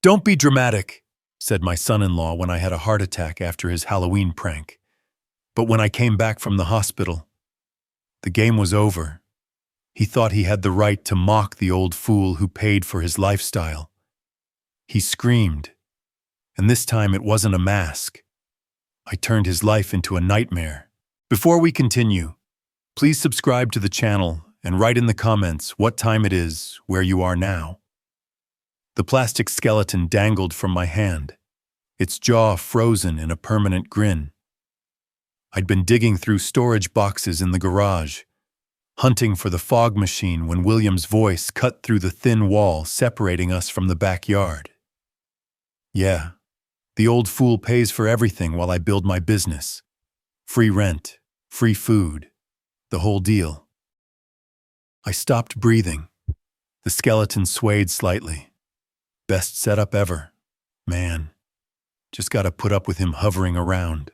"Don't be dramatic," said my son-in-law when I had a heart attack after his Halloween prank. But when I came back from the hospital, the game was over. He thought he had the right to mock the old fool who paid for his lifestyle. He screamed, and this time it wasn't a mask. I turned his life into a nightmare. Before we continue, please subscribe to the channel and write in the comments what time it is where you are now. The plastic skeleton dangled from my hand, its jaw frozen in a permanent grin. I'd been digging through storage boxes in the garage, hunting for the fog machine when William's voice cut through the thin wall separating us from the backyard. "Yeah, the old fool pays for everything while I build my business. Free rent, free food, the whole deal." I stopped breathing. The skeleton swayed slightly. Best setup ever. Man, just gotta put up with him hovering around.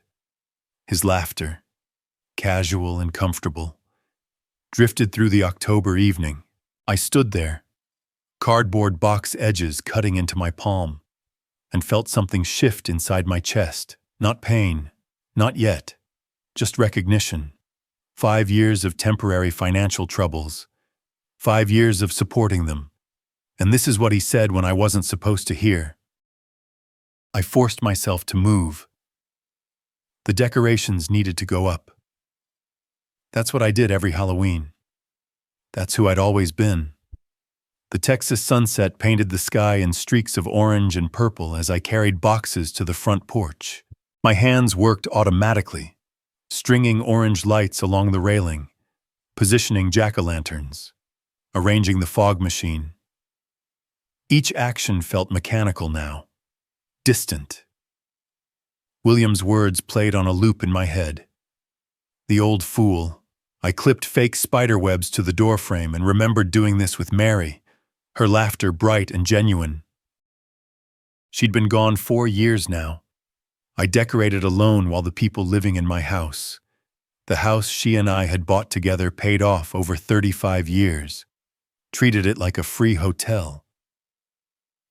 His laughter, casual and comfortable, drifted through the October evening. I stood there, cardboard box edges cutting into my palm, and felt something shift inside my chest. Not pain, not yet, just recognition. 5 years of temporary financial troubles, 5 years of supporting them. And this is what he said when I wasn't supposed to hear. I forced myself to move. The decorations needed to go up. That's what I did every Halloween. That's who I'd always been. The Texas sunset painted the sky in streaks of orange and purple as I carried boxes to the front porch. My hands worked automatically, stringing orange lights along the railing, positioning jack-o'-lanterns, arranging the fog machine. Each action felt mechanical now, distant. William's words played on a loop in my head. The old fool. I clipped fake spider webs to the doorframe and remembered doing this with Mary, her laughter bright and genuine. She'd been gone 4 years now. I decorated alone while the people living in my house, the house she and I had bought together, paid off over 35 years, treated it like a free hotel.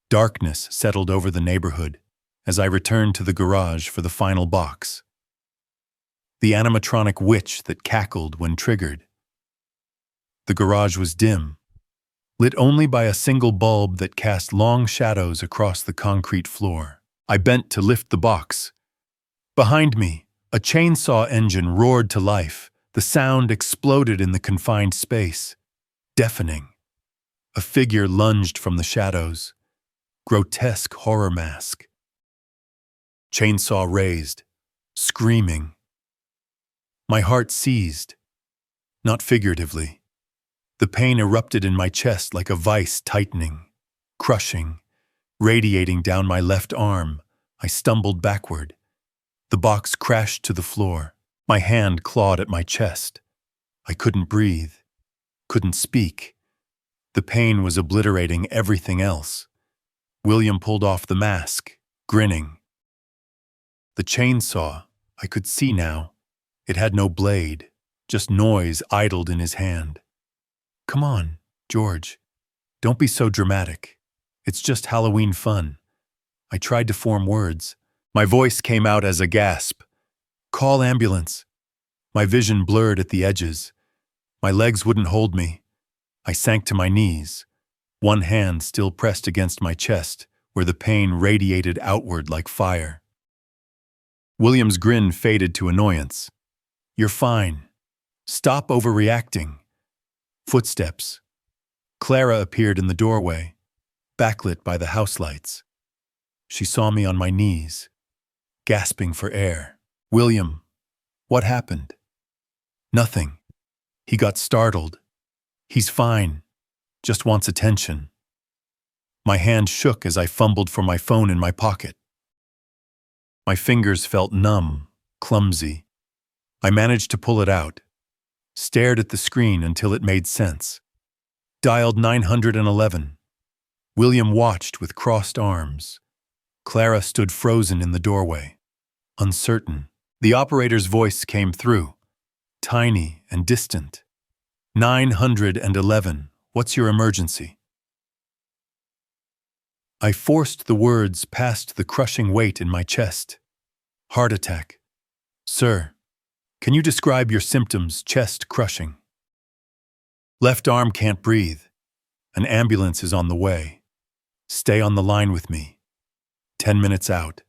Darkness settled over the neighborhood as I returned to the garage for the final box. The animatronic witch that cackled when triggered. The garage was dim, lit only by a single bulb that cast long shadows across the concrete floor. I bent to lift the box. Behind me, a chainsaw engine roared to life. The sound exploded in the confined space, deafening. A figure lunged from the shadows. Grotesque horror mask. Chainsaw raised, screaming. My heart seized, not figuratively. The pain erupted in my chest like a vice tightening, crushing, radiating down my left arm. I stumbled backward. The box crashed to the floor. My hand clawed at my chest. I couldn't breathe, couldn't speak. The pain was obliterating everything else. William pulled off the mask, grinning. The chainsaw, I could see now. It had no blade, just noise idled in his hand. "Come on, George. Don't be so dramatic. It's just Halloween fun." I tried to form words. My voice came out as a gasp. "Call ambulance." My vision blurred at the edges. My legs wouldn't hold me. I sank to my knees, one hand still pressed against my chest, where the pain radiated outward like fire. William's grin faded to annoyance. "You're fine. Stop overreacting." Footsteps. Clara appeared in the doorway, backlit by the house lights. She saw me on my knees, gasping for air. "William, what happened?" "Nothing." He got startled. "He's fine. Just wants attention." My hand shook as I fumbled for my phone in my pocket. My fingers felt numb, clumsy. I managed to pull it out, stared at the screen until it made sense. Dialed 911. William watched with crossed arms. Clara stood frozen in the doorway, uncertain. The operator's voice came through, tiny and distant. 911, what's your emergency? I forced the words past the crushing weight in my chest. Heart attack. Sir, can you describe your symptoms? Chest crushing. Left arm can't breathe. An ambulance is on the way. Stay on the line with me. 10 minutes out.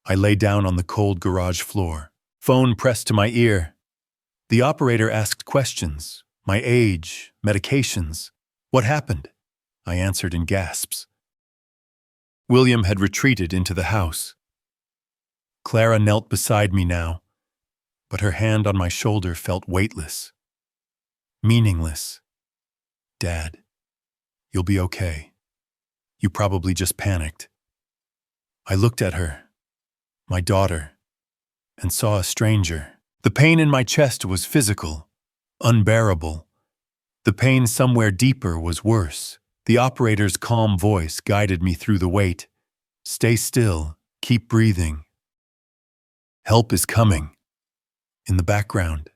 I lay down on the cold garage floor. Phone pressed to my ear. The operator asked questions. My age, medications. What happened? I answered in gasps. William had retreated into the house. Clara knelt beside me now, but her hand on my shoulder felt weightless, meaningless. Dad, you'll be okay. You probably just panicked. I looked at her, my daughter, and saw a stranger. The pain in my chest was physical, unbearable. The pain somewhere deeper was worse. The operator's calm voice guided me through the weight. Stay still, keep breathing. Help is coming. In the background,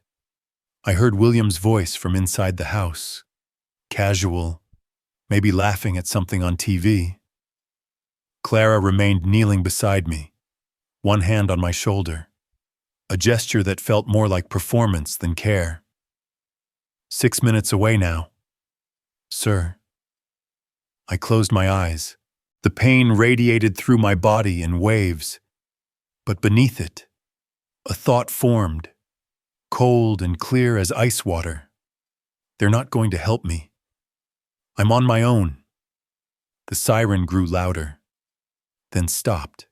I heard William's voice from inside the house. Casual, maybe laughing at something on TV. Clara remained kneeling beside me, one hand on my shoulder, a gesture that felt more like performance than care. 6 minutes away now. Sir. I closed my eyes. The pain radiated through my body in waves, but beneath it, a thought formed, cold and clear as ice water. They're not going to help me. I'm on my own. The siren grew louder, then stopped.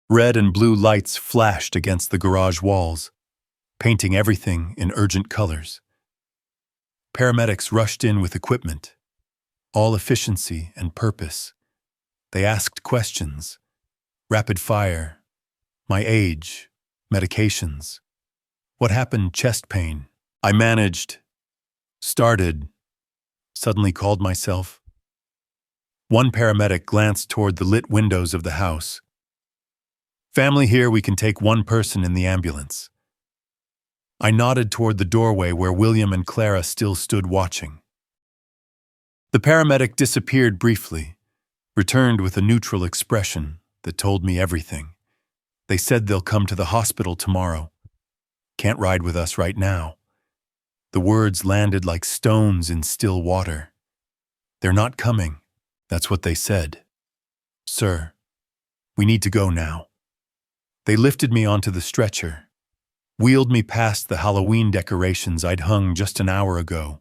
Red and blue lights flashed against the garage walls, painting everything in urgent colors. Paramedics rushed in with equipment, all efficiency and purpose. They asked questions, rapid fire, my age, medications. What happened? Chest pain. I managed, started, suddenly called myself. One paramedic glanced toward the lit windows of the house. Family here, we can take one person in the ambulance. I nodded toward the doorway where William and Clara still stood watching. The paramedic disappeared briefly, returned with a neutral expression that told me everything. They said they'll come to the hospital tomorrow. Can't ride with us right now. The words landed like stones in still water. They're not coming, that's what they said. Sir, we need to go now. They lifted me onto the stretcher, wheeled me past the Halloween decorations I'd hung just an hour ago.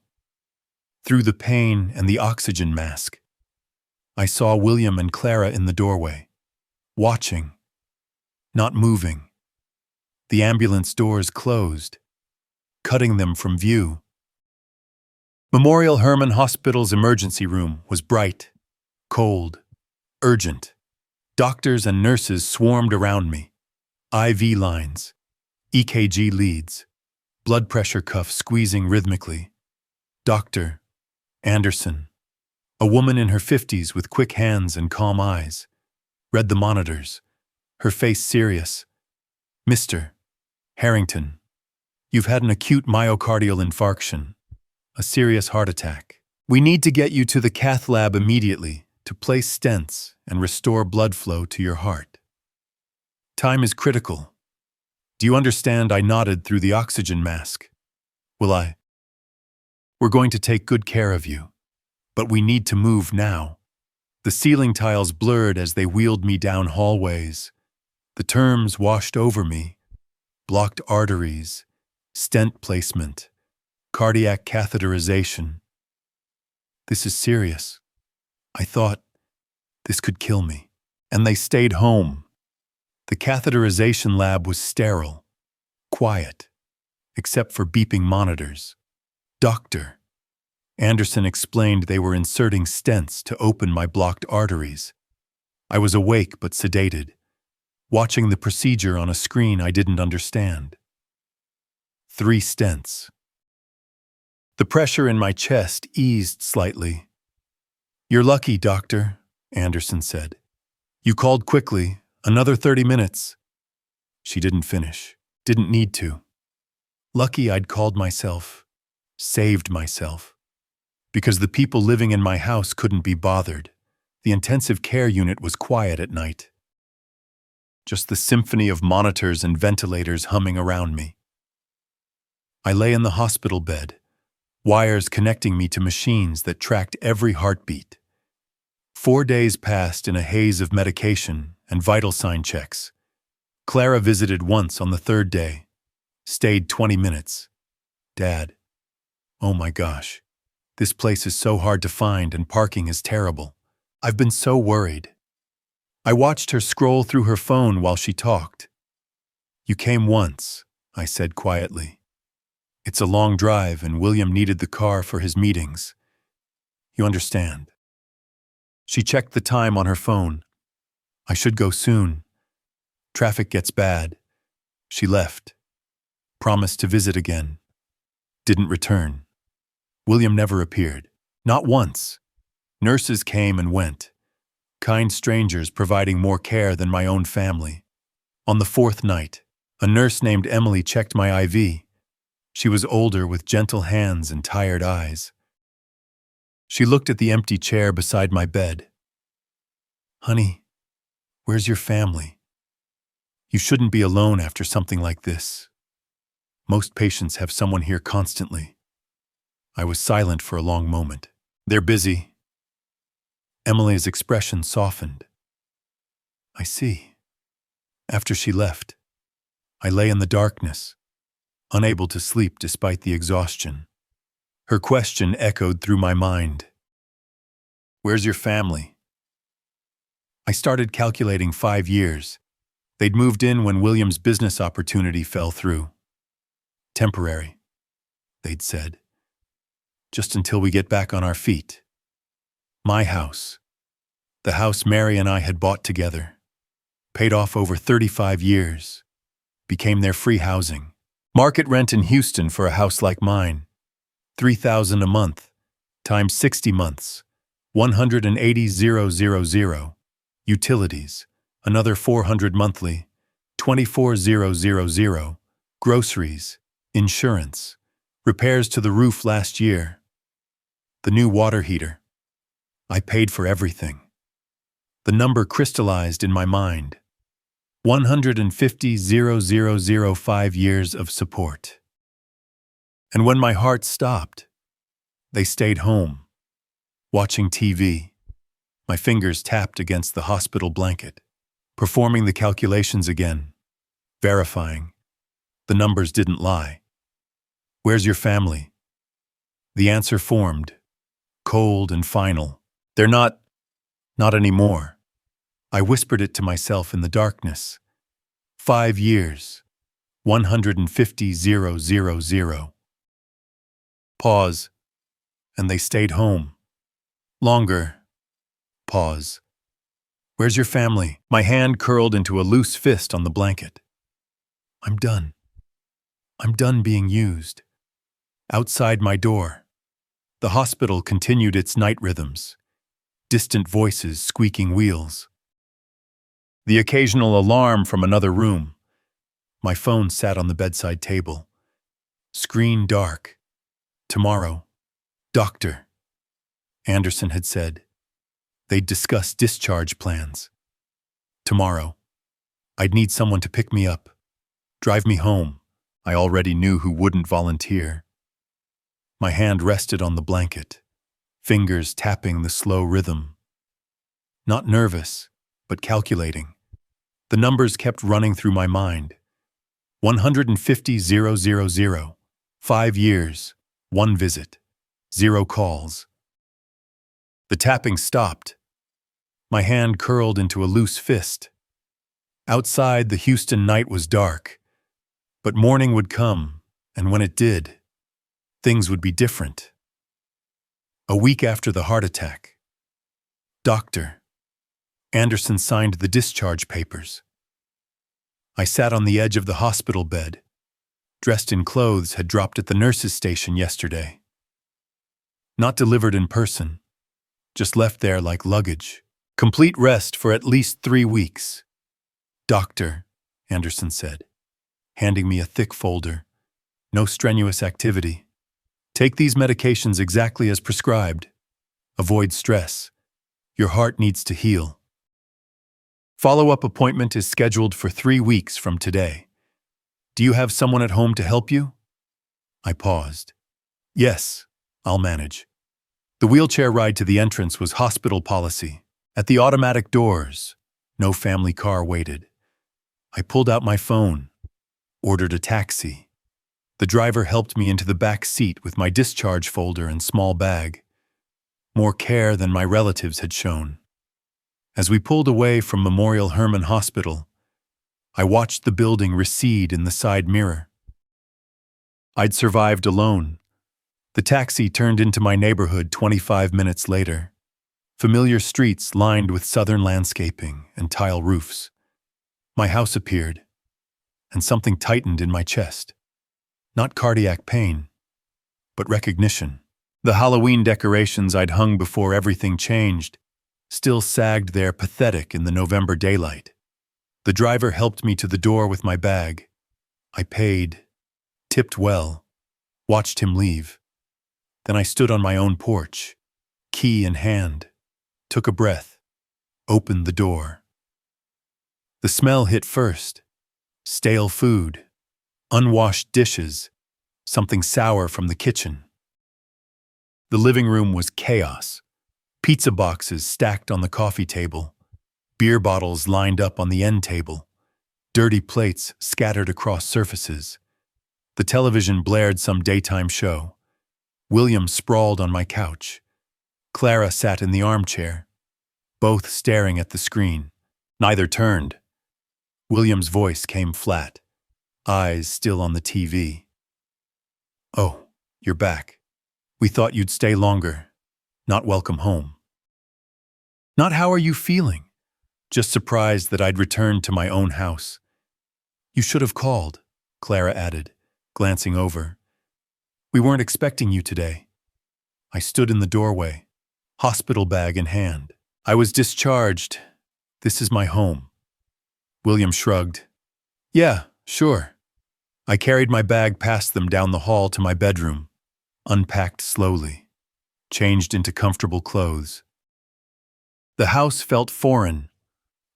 Through the pain and the oxygen mask, I saw William and Clara in the doorway, watching, not moving. The ambulance doors closed, cutting them from view. Memorial Hermann Hospital's emergency room was bright, cold, urgent. Doctors and nurses swarmed around me. IV lines, EKG leads, blood pressure cuff squeezing rhythmically. Dr. Anderson, a woman in her 50s with quick hands and calm eyes, read the monitors, her face serious. Mr. Harrington, you've had an acute myocardial infarction, a serious heart attack. We need to get you to the cath lab immediately to place stents and restore blood flow to your heart. Time is critical. Do you understand? I nodded through the oxygen mask. Will I? We're going to take good care of you, but we need to move now. The ceiling tiles blurred as they wheeled me down hallways. The terms washed over me. Blocked arteries, stent placement, cardiac catheterization. This is serious. I thought this could kill me. And they stayed home. The catheterization lab was sterile, quiet, except for beeping monitors. Dr. Anderson explained they were inserting stents to open my blocked arteries. I was awake but sedated, watching the procedure on a screen I didn't understand. 3 stents. The pressure in my chest eased slightly. You're lucky, Doctor, Anderson said. You called quickly, another 30 minutes. She didn't finish, didn't need to. Lucky I'd called myself, saved myself, because the people living in my house couldn't be bothered. The intensive care unit was quiet at night. Just the symphony of monitors and ventilators humming around me. I lay in the hospital bed, wires connecting me to machines that tracked every heartbeat. 4 days passed in a haze of medication and vital sign checks. Clara visited once on the third day, stayed 20 minutes. Dad, oh my gosh, this place is so hard to find and parking is terrible. I've been so worried. I watched her scroll through her phone while she talked. You came once, I said quietly. It's a long drive and William needed the car for his meetings. You understand. She checked the time on her phone. I should go soon. Traffic gets bad. She left. Promised to visit again. Didn't return. William never appeared. Not once. Nurses came and went. Kind strangers providing more care than my own family. On the fourth night, a nurse named Emily checked my IV. She was older with gentle hands and tired eyes. She looked at the empty chair beside my bed. Honey, where's your family? You shouldn't be alone after something like this. Most patients have someone here constantly. I was silent for a long moment. They're busy. Emily's expression softened. I see. After she left, I lay in the darkness, unable to sleep despite the exhaustion. Her question echoed through my mind. Where's your family? I started calculating 5 years. They'd moved in when William's business opportunity fell through. Temporary, they'd said. Just until we get back on our feet. My house, the house Mary and I had bought together, paid off over 35 years, became their free housing. Market rent in Houston for a house like mine, $3,000 a month, times 60 months, $180,000. Utilities, another $400 monthly, $24,000. Groceries, insurance, repairs to the roof last year, the new water heater. I paid for everything. The number crystallized in my mind. 150,000 5 years of support. And when my heart stopped, they stayed home, watching TV. My fingers tapped against the hospital blanket, performing the calculations again, verifying. The numbers didn't lie. Where's your family? The answer formed, cold and final. They're not anymore. I whispered it to myself in the darkness. 5 years. 150,000. Pause. And they stayed home. Longer. Pause. Where's your family? My hand curled into a loose fist on the blanket. I'm done. I'm done being used. Outside my door, the hospital continued its night rhythms. Distant voices squeaking wheels. The occasional alarm from another room. My phone sat on the bedside table. Screen dark. Tomorrow. Doctor. Anderson had said. They'd discuss discharge plans. Tomorrow. I'd need someone to pick me up. Drive me home. I already knew who wouldn't volunteer. My hand rested on the blanket, fingers tapping the slow rhythm. Not nervous, but calculating. The numbers kept running through my mind. 150,000. 5 years. 1 visit. 0 calls. The tapping stopped. My hand curled into a loose fist. Outside, the Houston night was dark. But morning would come, and when it did, things would be different. A week after the heart attack. Doctor. Anderson signed the discharge papers. I sat on the edge of the hospital bed, dressed in clothes had dropped at the nurse's station yesterday. Not delivered in person, just left there like luggage. Complete rest for at least 3 weeks. Doctor, Anderson said, handing me a thick folder. No strenuous activity. Take these medications exactly as prescribed. Avoid stress. Your heart needs to heal. Follow-up appointment is scheduled for 3 weeks from today. Do you have someone at home to help you? I paused. Yes, I'll manage. The wheelchair ride to the entrance was hospital policy. At the automatic doors, no family car waited. I pulled out my phone, ordered a taxi. The driver helped me into the back seat with my discharge folder and small bag. More care than my relatives had shown. As we pulled away from Memorial Hermann Hospital, I watched the building recede in the side mirror. I'd survived alone. The taxi turned into my neighborhood 25 minutes later. Familiar streets lined with southern landscaping and tile roofs. My house appeared, and something tightened in my chest. Not cardiac pain, but recognition. The Halloween decorations I'd hung before everything changed still sagged there pathetic in the November daylight. The driver helped me to the door with my bag. I paid, tipped well, watched him leave. Then I stood on my own porch, key in hand, took a breath, opened the door. The smell hit first. Stale food, unwashed dishes, something sour from the kitchen. The living room was chaos. Pizza boxes stacked on the coffee table, beer bottles lined up on the end table, dirty plates scattered across surfaces. The television blared some daytime show. William sprawled on my couch. Clara sat in the armchair, both staring at the screen. Neither turned. William's voice came flat, eyes still on the TV. "Oh, you're back. We thought you'd stay longer. Not welcome home." "Not how are you feeling? Just surprised that I'd returned to my own house." "You should have called," Clara added, glancing over. "We weren't expecting you today." I stood in the doorway, hospital bag in hand. "I was discharged. This is my home." William shrugged. "Yeah, sure." I carried my bag past them down the hall to my bedroom, unpacked slowly, changed into comfortable clothes. The house felt foreign,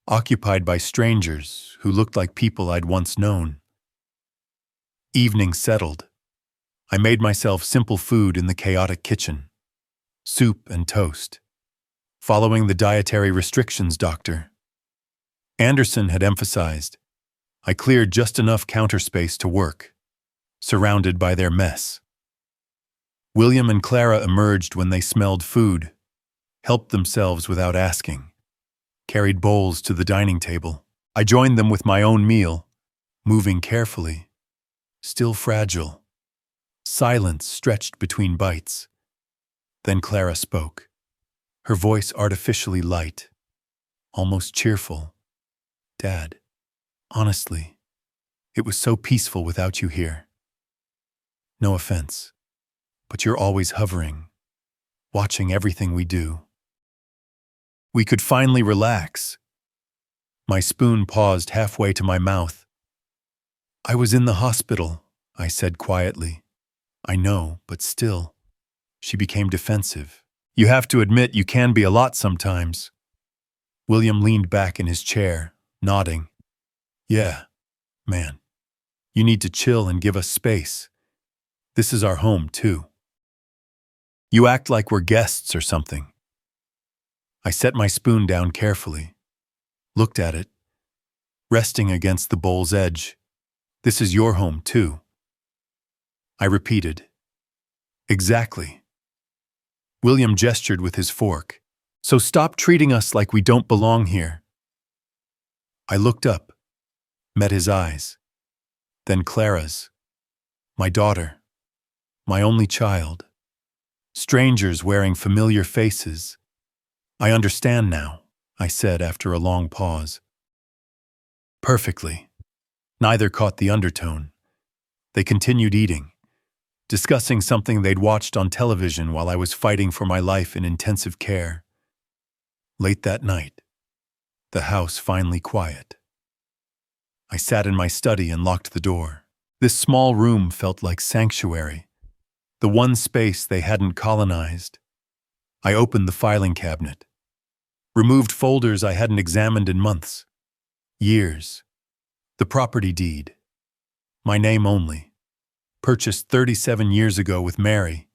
occupied by strangers who looked like people I'd once known. Evening settled. I made myself simple food in the chaotic kitchen, soup and toast, following the dietary restrictions Dr. Anderson had emphasized. I cleared just enough counter space to work, surrounded by their mess. William and Clara emerged when they smelled food, helped themselves without asking, carried bowls to the dining table. I joined them with my own meal, moving carefully, still fragile. Silence stretched between bites. Then Clara spoke, her voice artificially light, almost cheerful. "Dad, honestly, it was so peaceful without you here. No offense, but you're always hovering, watching everything we do." We could finally relax. My spoon paused halfway to my mouth. "I was in the hospital," I said quietly. "I know, but still." She became defensive. "You have to admit you can be a lot sometimes." William leaned back in his chair, nodding. "Yeah, man. You need to chill and give us space. This is our home, too. You act like we're guests or something." I set my spoon down carefully, looked at it, resting against the bowl's edge. "This is your home, too." I repeated. "Exactly." William gestured with his fork. "So stop treating us like we don't belong here." I looked up, met his eyes, then Clara's. My daughter, my only child. Strangers wearing familiar faces. "I understand now," I said after a long pause. "Perfectly." Neither caught the undertone. They continued eating, discussing something they'd watched on television while I was fighting for my life in intensive care. Late that night, the house finally quiet. I sat in my study and locked the door. This small room felt like sanctuary, the one space they hadn't colonized. I opened the filing cabinet. Removed folders I hadn't examined in months. Years. The property deed. My name only. Purchased 37 years ago with Mary,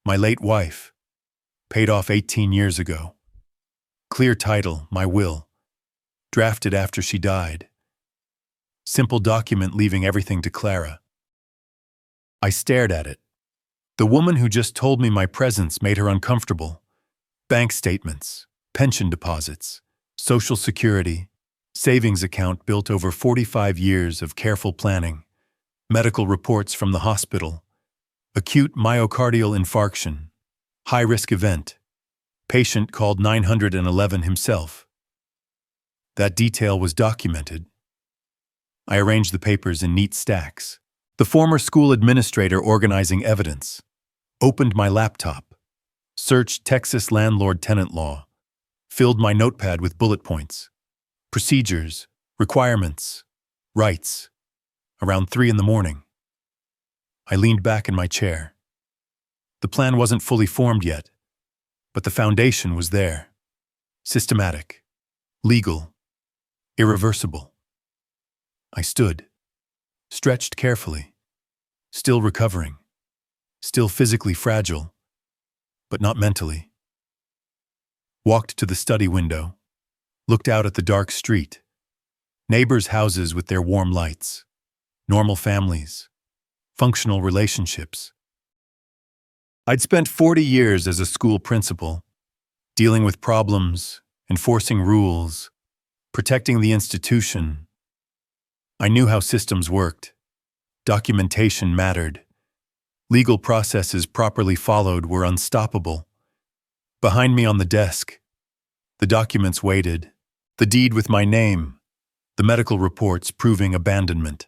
my late wife. Paid off 18 years ago. Clear title, my will. Drafted after she died. Simple document leaving everything to Clara. I stared at it. The woman who just told me my presence made her uncomfortable. Bank statements, pension deposits, Social Security, savings account built over 45 years of careful planning, medical reports from the hospital, acute myocardial infarction, high-risk event, patient called 911 himself. That detail was documented. I arranged the papers in neat stacks. The former school administrator organizing evidence. Opened my laptop. Searched Texas landlord-tenant law. Filled my notepad with bullet points. Procedures, requirements, rights. Around 3 a.m. I leaned back in my chair. The plan wasn't fully formed yet, but the foundation was there. Systematic, legal, irreversible. I stood, stretched carefully, still recovering, still physically fragile, but not mentally. Walked to the study window, looked out at the dark street, neighbors' houses with their warm lights, normal families, functional relationships. I'd spent 40 years as a school principal, dealing with problems, enforcing rules, protecting the institution. I knew how systems worked. Documentation mattered. Legal processes properly followed were unstoppable. Behind me on the desk, the documents waited, the deed with my name, the medical reports proving abandonment,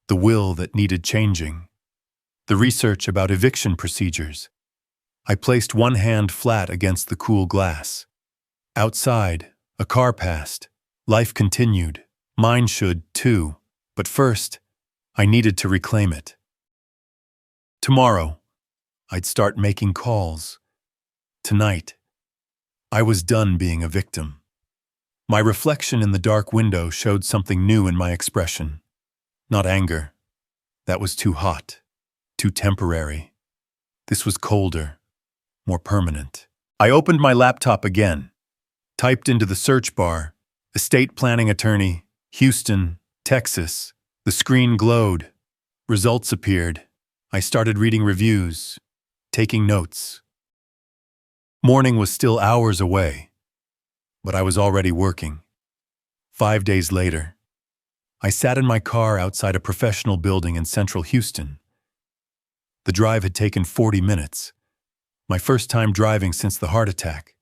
the will that needed changing, the research about eviction procedures. I placed one hand flat against the cool glass. Outside, a car passed. Life continued. Mine should, too. But first, I needed to reclaim it. Tomorrow, I'd start making calls. Tonight, I was done being a victim. My reflection in the dark window showed something new in my expression. Not anger. That was too hot, too temporary. This was colder, more permanent. I opened my laptop again, typed into the search bar, estate planning attorney, Houston, Texas. The screen glowed. Results appeared. I started reading reviews, taking notes. Morning was still hours away, but I was already working. 5 days later, I sat in my car outside a professional building in central Houston. The drive had taken 40 minutes, my first time driving since the heart attack.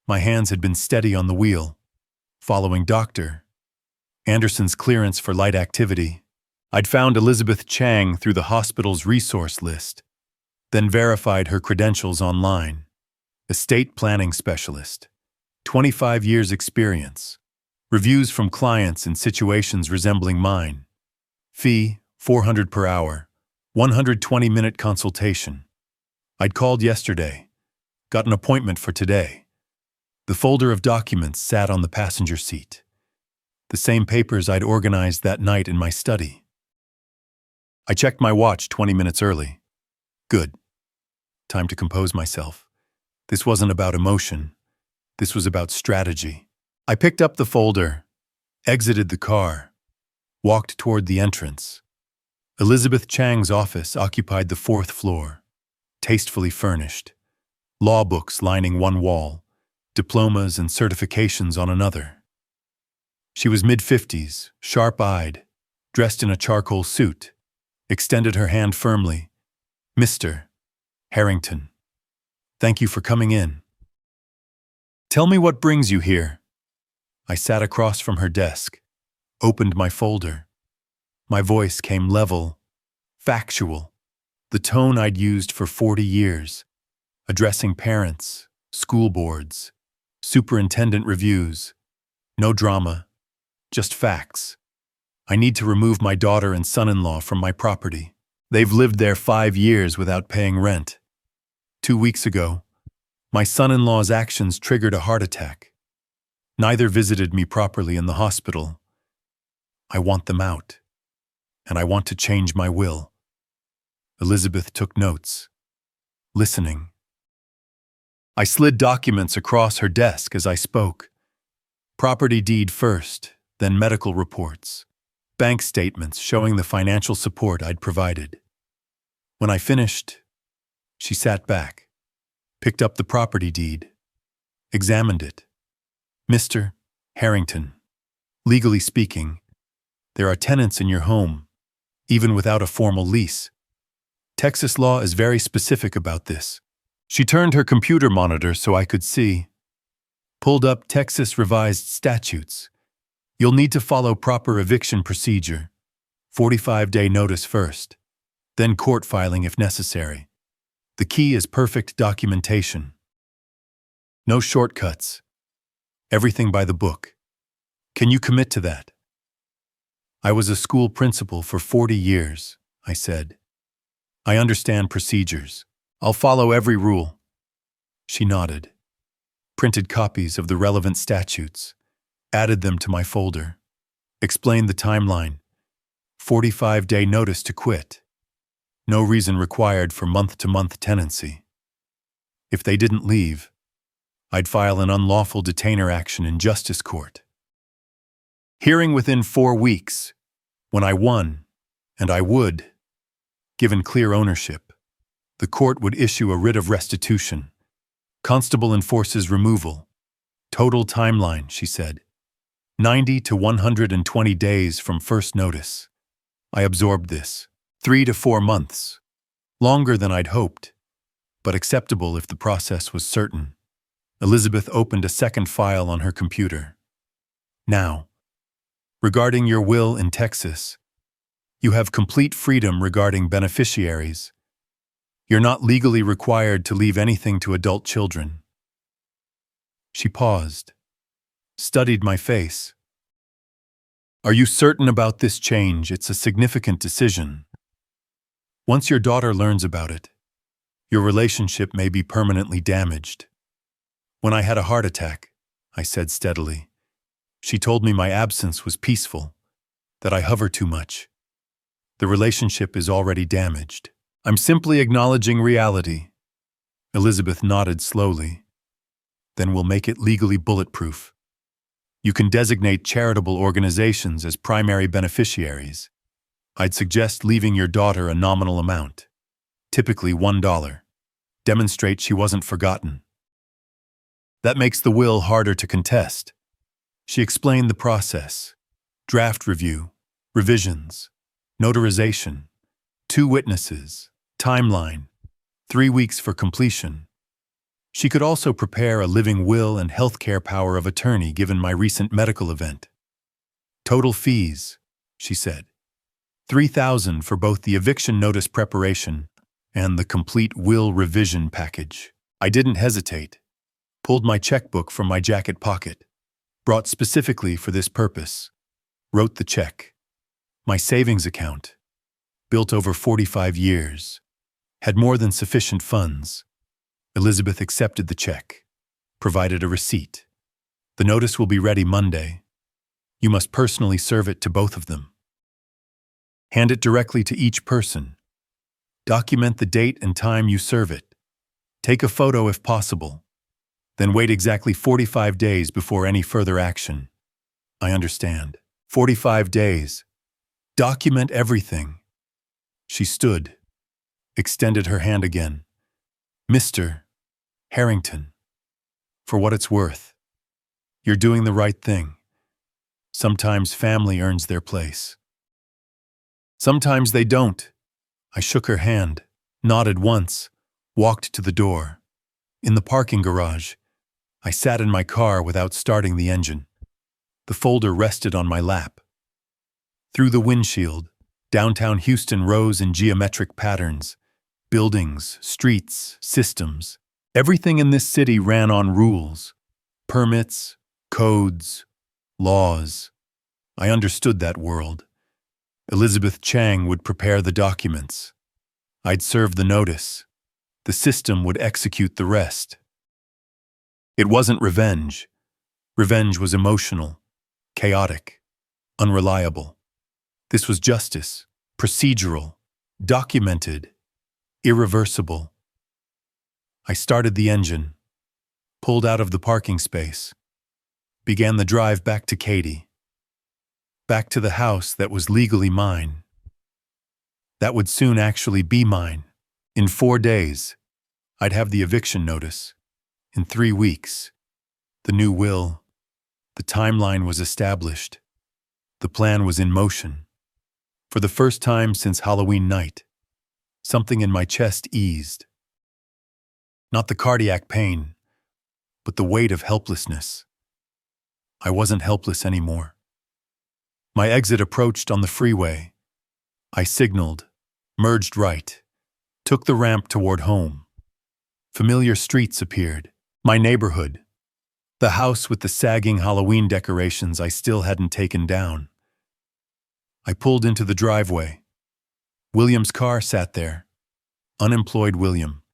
My hands had been steady on the wheel, following Dr. Anderson's clearance for light activity. I'd found Elizabeth Chang through the hospital's resource list, then verified her credentials online. Estate planning specialist, 25 years experience, reviews from clients in situations resembling mine. Fee, $400 per hour, 120-minute consultation. I'd called yesterday, got an appointment for today. The folder of documents sat on the passenger seat. The same papers I'd organized that night in my study. I checked my watch 20 minutes early. Good. Time to compose myself. This wasn't about emotion. This was about strategy. I picked up the folder, exited the car, walked toward the entrance. Elizabeth Chang's office occupied the 4th floor, tastefully furnished. Law books lining one wall, diplomas and certifications on another. She was mid-50s, sharp-eyed, dressed in a charcoal suit, extended her hand firmly. Mr. Harrington, thank you for coming in. Tell me what brings you here. I sat across from her desk, opened my folder. My voice came level, factual, the tone I'd used for 40 years, addressing parents, school boards, superintendent reviews. No drama, just facts. I need to remove my daughter and son-in-law from my property. They've lived there 5 years without paying rent. 2 weeks ago, My son-in-law's actions triggered a heart attack. Neither visited me properly in the hospital. I want them out, and I want to change my will. Elizabeth took notes, listening. I slid documents across her desk as I spoke. Property deed first, then medical reports, bank statements showing the financial support I'd provided. When I finished, she sat back, picked up the property deed, examined it. Mr. Harrington, legally speaking, there are tenants in your home, even without a formal lease. Texas law is very specific about this. She turned her computer monitor so I could see. Pulled up Texas revised statutes. You'll need to follow proper eviction procedure. 45-day notice first, then court filing if necessary. The key is perfect documentation. No shortcuts. Everything by the book. Can you commit to that? I was a school principal for 40 years, I said. I understand procedures. I'll follow every rule. She nodded, printed copies of the relevant statutes, added them to my folder, explained the timeline. 45-day notice to quit. No reason required for month-to-month tenancy. If they didn't leave, I'd file an unlawful detainer action in justice court. Hearing within 4 weeks, when I won, and I would, given clear ownership, the court would issue a writ of restitution. Constable enforces removal. Total timeline, she said. 90 to 120 days from first notice. I absorbed this. 3 to 4 months. Longer than I'd hoped, but acceptable if the process was certain. Elizabeth opened a second file on her computer. Now, regarding your will in Texas, you have complete freedom regarding beneficiaries. You're not legally required to leave anything to adult children. She paused, studied my face. Are you certain about this change? It's a significant decision. Once your daughter learns about it, your relationship may be permanently damaged. When I had a heart attack, I said steadily, she told me my absence was peaceful, that I hover too much. The relationship is already damaged. I'm simply acknowledging reality. Elizabeth nodded slowly. Then we'll make it legally bulletproof. You can designate charitable organizations as primary beneficiaries. I'd suggest leaving your daughter a nominal amount, typically $1. Demonstrate she wasn't forgotten. That makes the will harder to contest. She explained the process: draft review, revisions, notarization, 2 witnesses, timeline, 3 weeks for completion. She could also prepare a living will and healthcare power of attorney given my recent medical event. Total fees, she said. $3,000 for both the eviction notice preparation and the complete will revision package. I didn't hesitate. Pulled my checkbook from my jacket pocket, brought specifically for this purpose, wrote the check. My savings account, built over 45 years, had more than sufficient funds. Elizabeth accepted the check, provided a receipt. The notice will be ready Monday. You must personally serve it to both of them. Hand it directly to each person. Document the date and time you serve it. Take a photo if possible. Then wait exactly 45 days before any further action. I understand. 45 days. Document everything. She stood, extended her hand again. Mr. Harrington, for what it's worth, you're doing the right thing. Sometimes family earns their place. Sometimes they don't. I shook her hand, nodded once, walked to the door. In the parking garage, I sat in my car without starting the engine. The folder rested on my lap. Through the windshield, downtown Houston rose in geometric patterns. Buildings, streets, systems. Everything in this city ran on rules, permits, codes, laws. I understood that world. Elizabeth Chang would prepare the documents. I'd serve the notice. The system would execute the rest. It wasn't revenge. Revenge was emotional, chaotic, unreliable. This was justice, procedural, documented, irreversible. I started the engine, pulled out of the parking space, began the drive back to Katie, back to the house that was legally mine, that would soon actually be mine. In 4 days, I'd have the eviction notice. In 3 weeks, the new will. The timeline was established. The plan was in motion. For the first time since Halloween night, something in my chest eased. Not the cardiac pain, but the weight of helplessness. I wasn't helpless anymore. My exit approached on the freeway. I signaled, merged right, took the ramp toward home. Familiar streets appeared. My neighborhood. The house with the sagging Halloween decorations I still hadn't taken down. I pulled into the driveway. William's car sat there. Unemployed William,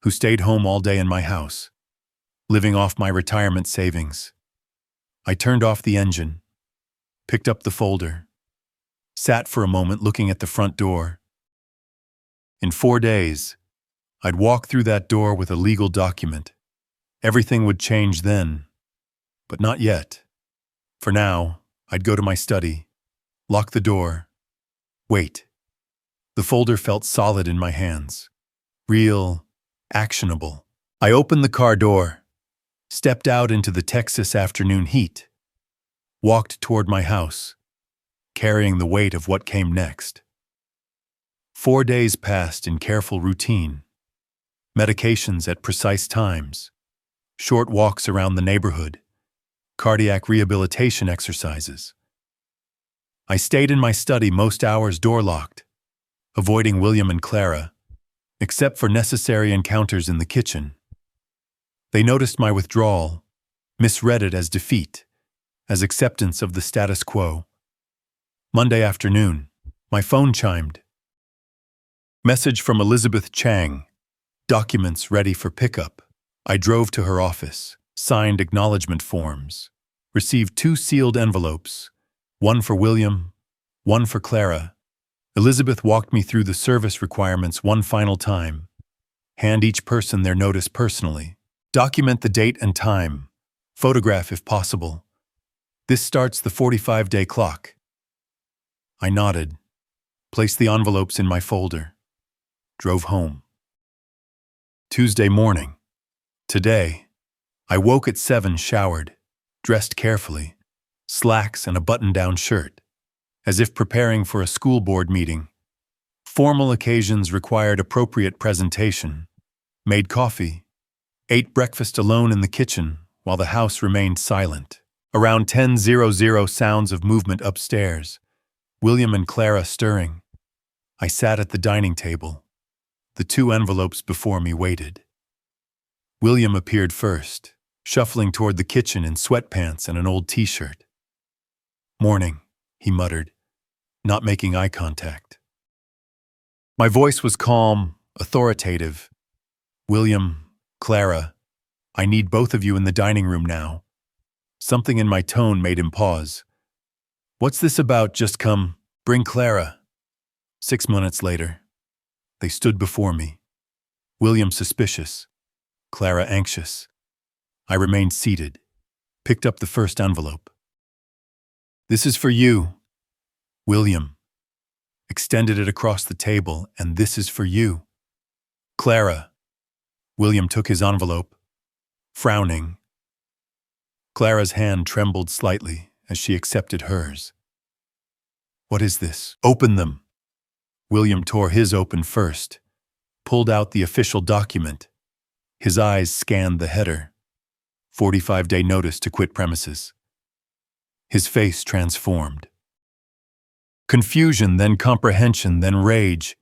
who stayed home all day in my house, living off my retirement savings. I turned off the engine, picked up the folder, sat for a moment looking at the front door. In 4 days, I'd walk through that door with a legal document. Everything would change then, but not yet. For now, I'd go to my study, lock the door, wait. The folder felt solid in my hands, real, actionable. I opened the car door, stepped out into the Texas afternoon heat, walked toward my house, carrying the weight of what came next. 4 days passed in careful routine, medications at precise times, short walks around the neighborhood, cardiac rehabilitation exercises. I stayed in my study most hours door locked, avoiding William and Clara, except for necessary encounters in the kitchen. They noticed my withdrawal, misread it as defeat, as acceptance of the status quo. Monday afternoon, my phone chimed. Message from Elizabeth Chang, documents ready for pickup. I drove to her office, signed acknowledgement forms, received 2 sealed envelopes, one for William, one for Clara. Elizabeth walked me through the service requirements one final time. Hand each person their notice personally. Document the date and time. Photograph if possible. This starts the 45-day clock. I nodded, placed the envelopes in my folder, drove home. Tuesday morning. Today, I woke at 7, showered, dressed carefully, slacks and a button-down shirt, as if preparing for a school board meeting. Formal occasions required appropriate presentation, made coffee, ate breakfast alone in the kitchen while the house remained silent. Around 10:00, sounds of movement upstairs, William and Clara stirring. I sat at the dining table. The 2 envelopes before me waited. William appeared first, shuffling toward the kitchen in sweatpants and an old t-shirt. "Morning," he muttered, not making eye contact. My voice was calm, authoritative. "William, Clara, I need both of you in the dining room now." Something in my tone made him pause. "What's this about? Just come, bring Clara." 6 minutes later, they stood before me. William suspicious, Clara anxious. I remained seated, picked up the first envelope. "This is for you, William." Extended it across the table, "And this is for you, Clara." William took his envelope, frowning. Clara's hand trembled slightly as she accepted hers. "What is this?" "Open them." William tore his open first, pulled out the official document. His eyes scanned the header. 45-day notice to quit premises. His face transformed. Confusion, then comprehension, then rage.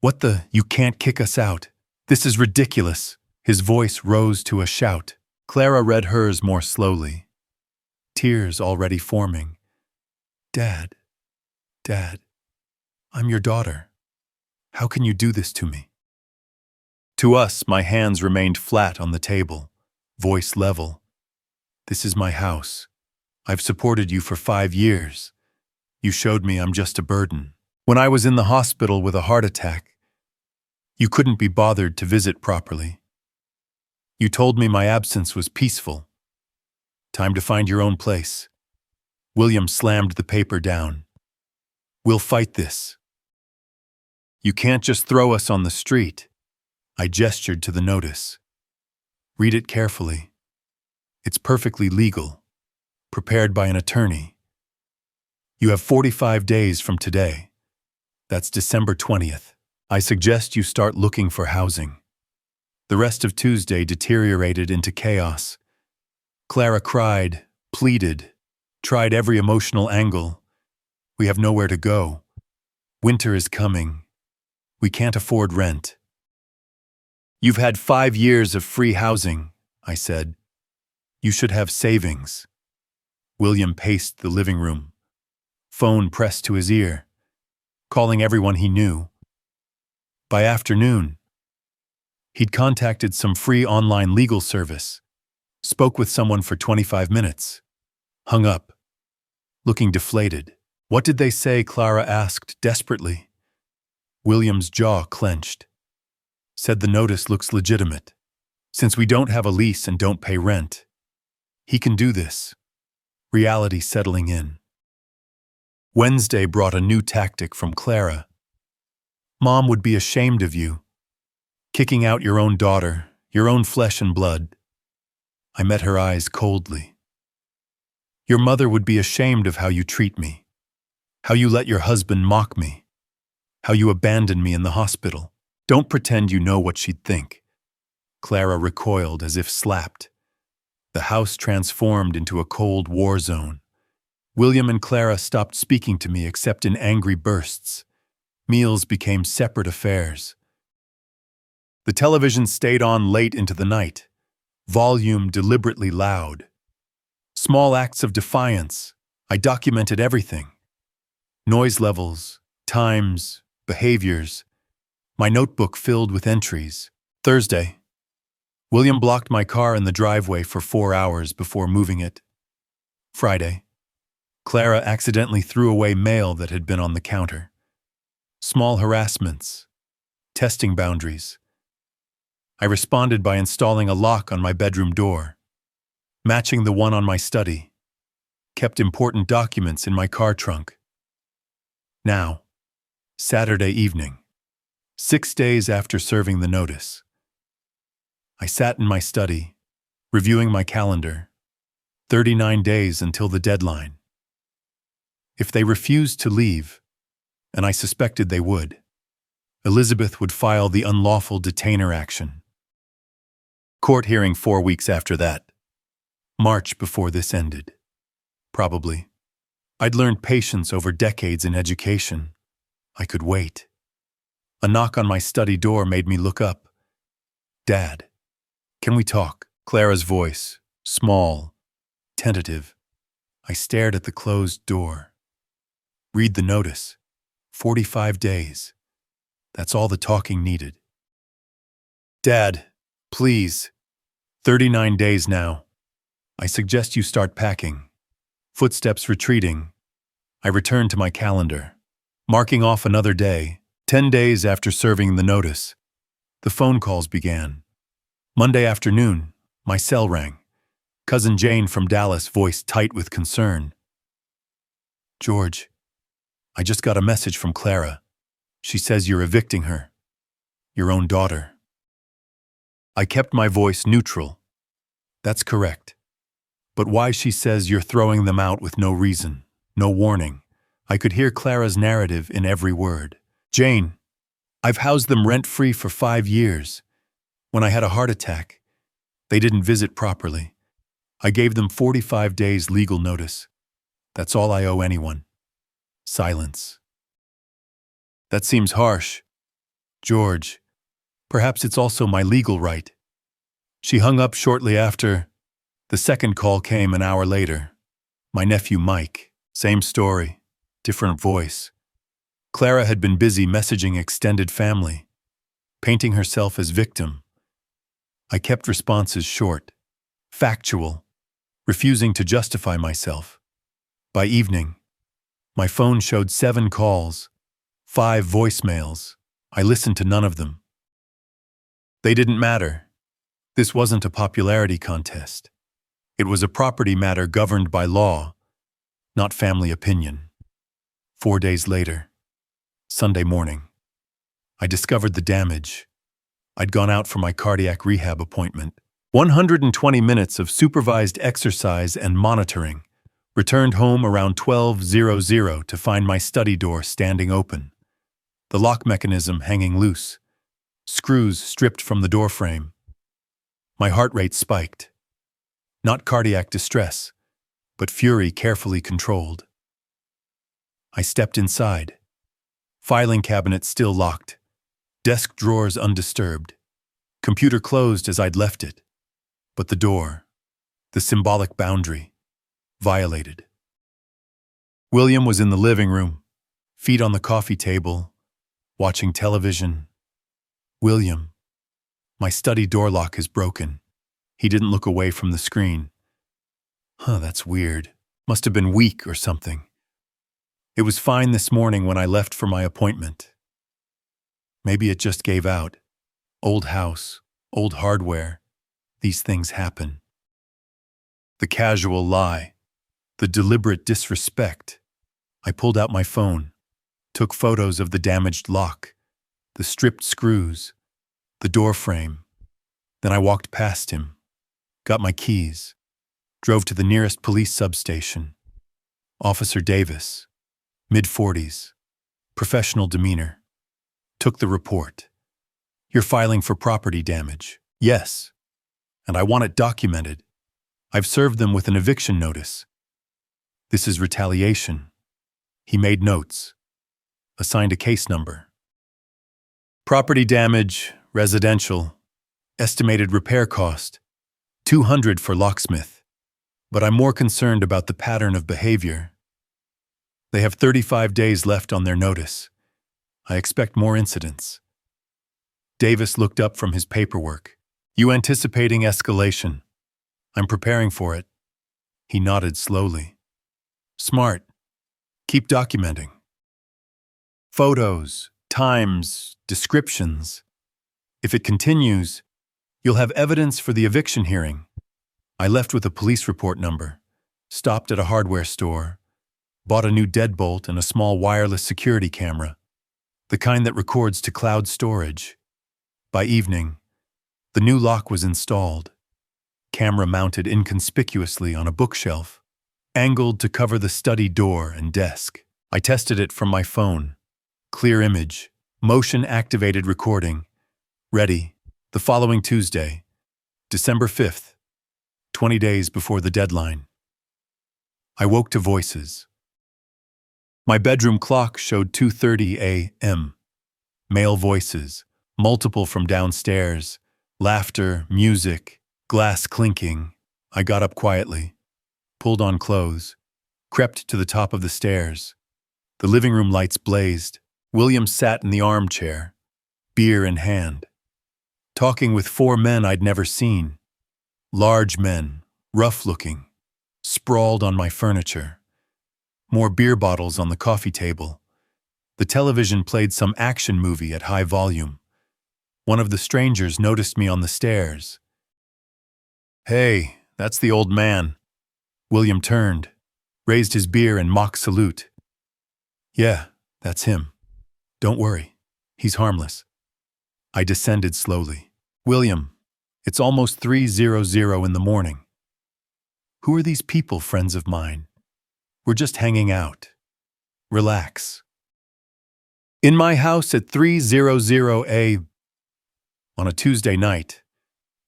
"What the? You can't kick us out. This is ridiculous." His voice rose to a shout. Clara read hers more slowly, tears already forming. Dad, I'm your daughter. How can you do this to me?" To us, my hands remained flat on the table, voice level. This is my house. I've supported you for 5 years. You showed me I'm just a burden. When I was in the hospital with a heart attack, you couldn't be bothered to visit properly. You told me my absence was peaceful. Time to find your own place. William slammed the paper down. We'll fight this. You can't just throw us on the street. I gestured to the notice. Read it carefully. It's perfectly legal, prepared by an attorney. You have 45 days from today. That's December 20th. I suggest you start looking for housing. The rest of Tuesday deteriorated into chaos. Clara cried, pleaded, tried every emotional angle. We have nowhere to go. Winter is coming. We can't afford rent. You've had 5 years of free housing, I said. You should have savings. William paced the living room, phone pressed to his ear, calling everyone he knew. By afternoon, he'd contacted some free online legal service, spoke with someone for 25 minutes, hung up, looking deflated. What did they say? Clara asked desperately. William's jaw clenched. Said the notice looks legitimate. Since we don't have a lease and don't pay rent, he can do this. Reality settling in. Wednesday brought a new tactic from Clara. Mom would be ashamed of you. Kicking out your own daughter, your own flesh and blood. I met her eyes coldly. Your mother would be ashamed of how you treat me, how you let your husband mock me, how you abandoned me in the hospital. Don't pretend you know what she'd think. Clara recoiled as if slapped. The house transformed into a cold war zone. William and Clara stopped speaking to me except in angry bursts. Meals became separate affairs. The television stayed on late into the night, volume deliberately loud. Small acts of defiance. I documented everything. Noise levels, times, behaviors. My notebook filled with entries. Thursday. William blocked my car in the driveway for 4 hours before moving it. Friday. Clara accidentally threw away mail that had been on the counter. Small harassments. Testing boundaries. I responded by installing a lock on my bedroom door, matching the one on my study. Kept important documents in my car trunk. Now, Saturday evening, 6 days after serving the notice. I sat in my study, reviewing my calendar. 39 days until the deadline. If they refused to leave, and I suspected they would, Elizabeth would file the unlawful detainer action. Court hearing 4 weeks after that. March before this ended. Probably. I'd learned patience over decades in education. I could wait. A knock on my study door made me look up. Dad, can we talk? Clara's voice, small, tentative. I stared at the closed door. Read the notice. 45 days. That's all the talking needed. Dad, please. 39 days now. I suggest you start packing. Footsteps retreating. I returned to my calendar, marking off another day. 10 days after serving the notice, the phone calls began. Monday afternoon, my cell rang. Cousin Jane from Dallas, voice tight with concern. George, I just got a message from Clara. She says you're evicting her. Your own daughter. I kept my voice neutral. That's correct. But why she says you're throwing them out with no reason, no warning. I could hear Clara's narrative in every word. Jane, I've housed them rent-free for 5 years. When I had a heart attack, they didn't visit properly. I gave them 45 days legal notice. That's all I owe anyone. Silence. That seems harsh. George, perhaps it's also my legal right. She hung up shortly after. The second call came an hour later. My nephew Mike, same story, different voice. Clara had been busy messaging extended family, painting herself as victim. I kept responses short. factual, refusing to justify myself. By evening, my phone showed 7 calls, 5 voicemails. I listened to none of them. They didn't matter. This wasn't a popularity contest. It was a property matter governed by law, not family opinion. 4 days later, Sunday morning, I discovered the damage. I'd gone out for my cardiac rehab appointment. 120 minutes of supervised exercise and monitoring. Returned home around 12:00 to find my study door standing open. The lock mechanism hanging loose. Screws stripped from the door frame. My heart rate spiked. Not cardiac distress, but fury carefully controlled. I stepped inside. Filing cabinet still locked. Desk drawers undisturbed. Computer closed as I'd left it. But the door, the symbolic boundary, violated. William was in the living room, feet on the coffee table, watching television. William, my study door lock is broken. He didn't look away from the screen. That's weird. Must have been weak or something. It was fine this morning when I left for my appointment. Maybe it just gave out. Old house, old hardware. These things happen. The casual lie, the deliberate disrespect. I pulled out my phone, took photos of the damaged lock, the stripped screws, the door frame. Then I walked past him, got my keys, drove to the nearest police substation. Officer Davis, mid-40s, professional demeanor. Took the report. You're filing for property damage. Yes. And I want it documented. I've served them with an eviction notice. This is retaliation. He made notes. Assigned a case number. Property damage, residential. Estimated repair cost, $200 for locksmith. But I'm more concerned about the pattern of behavior. They have 35 days left on their notice. I expect more incidents. Davis looked up from his paperwork. You anticipating escalation? I'm preparing for it. He nodded slowly. Smart. Keep documenting. Photos, times, descriptions. If it continues, you'll have evidence for the eviction hearing. I left with a police report number, stopped at a hardware store, bought a new deadbolt and a small wireless security camera, the kind that records to cloud storage. By evening, the new lock was installed, camera mounted inconspicuously on a bookshelf, angled to cover the study door and desk. I tested it from my phone. Clear image, motion-activated recording. Ready, the following Tuesday, December 5th, 20 days before the deadline. I woke to voices. My bedroom clock showed 2:30 a.m. Male voices, multiple from downstairs. Laughter, music, glass clinking. I got up quietly, pulled on clothes, crept to the top of the stairs. The living room lights blazed. William sat in the armchair, beer in hand, talking with 4 men I'd never seen. Large men, rough-looking, sprawled on my furniture. More beer bottles on the coffee table. The television played some action movie at high volume. One of the strangers noticed me on the stairs. Hey, that's the old man. William turned, raised his beer in mock salute. Yeah, that's him. Don't worry, he's harmless. I descended slowly. William, it's almost 3:00 in the morning. Who are these people, friends of mine? We're just hanging out. Relax. In my house at 3:00 a.m. On a Tuesday night,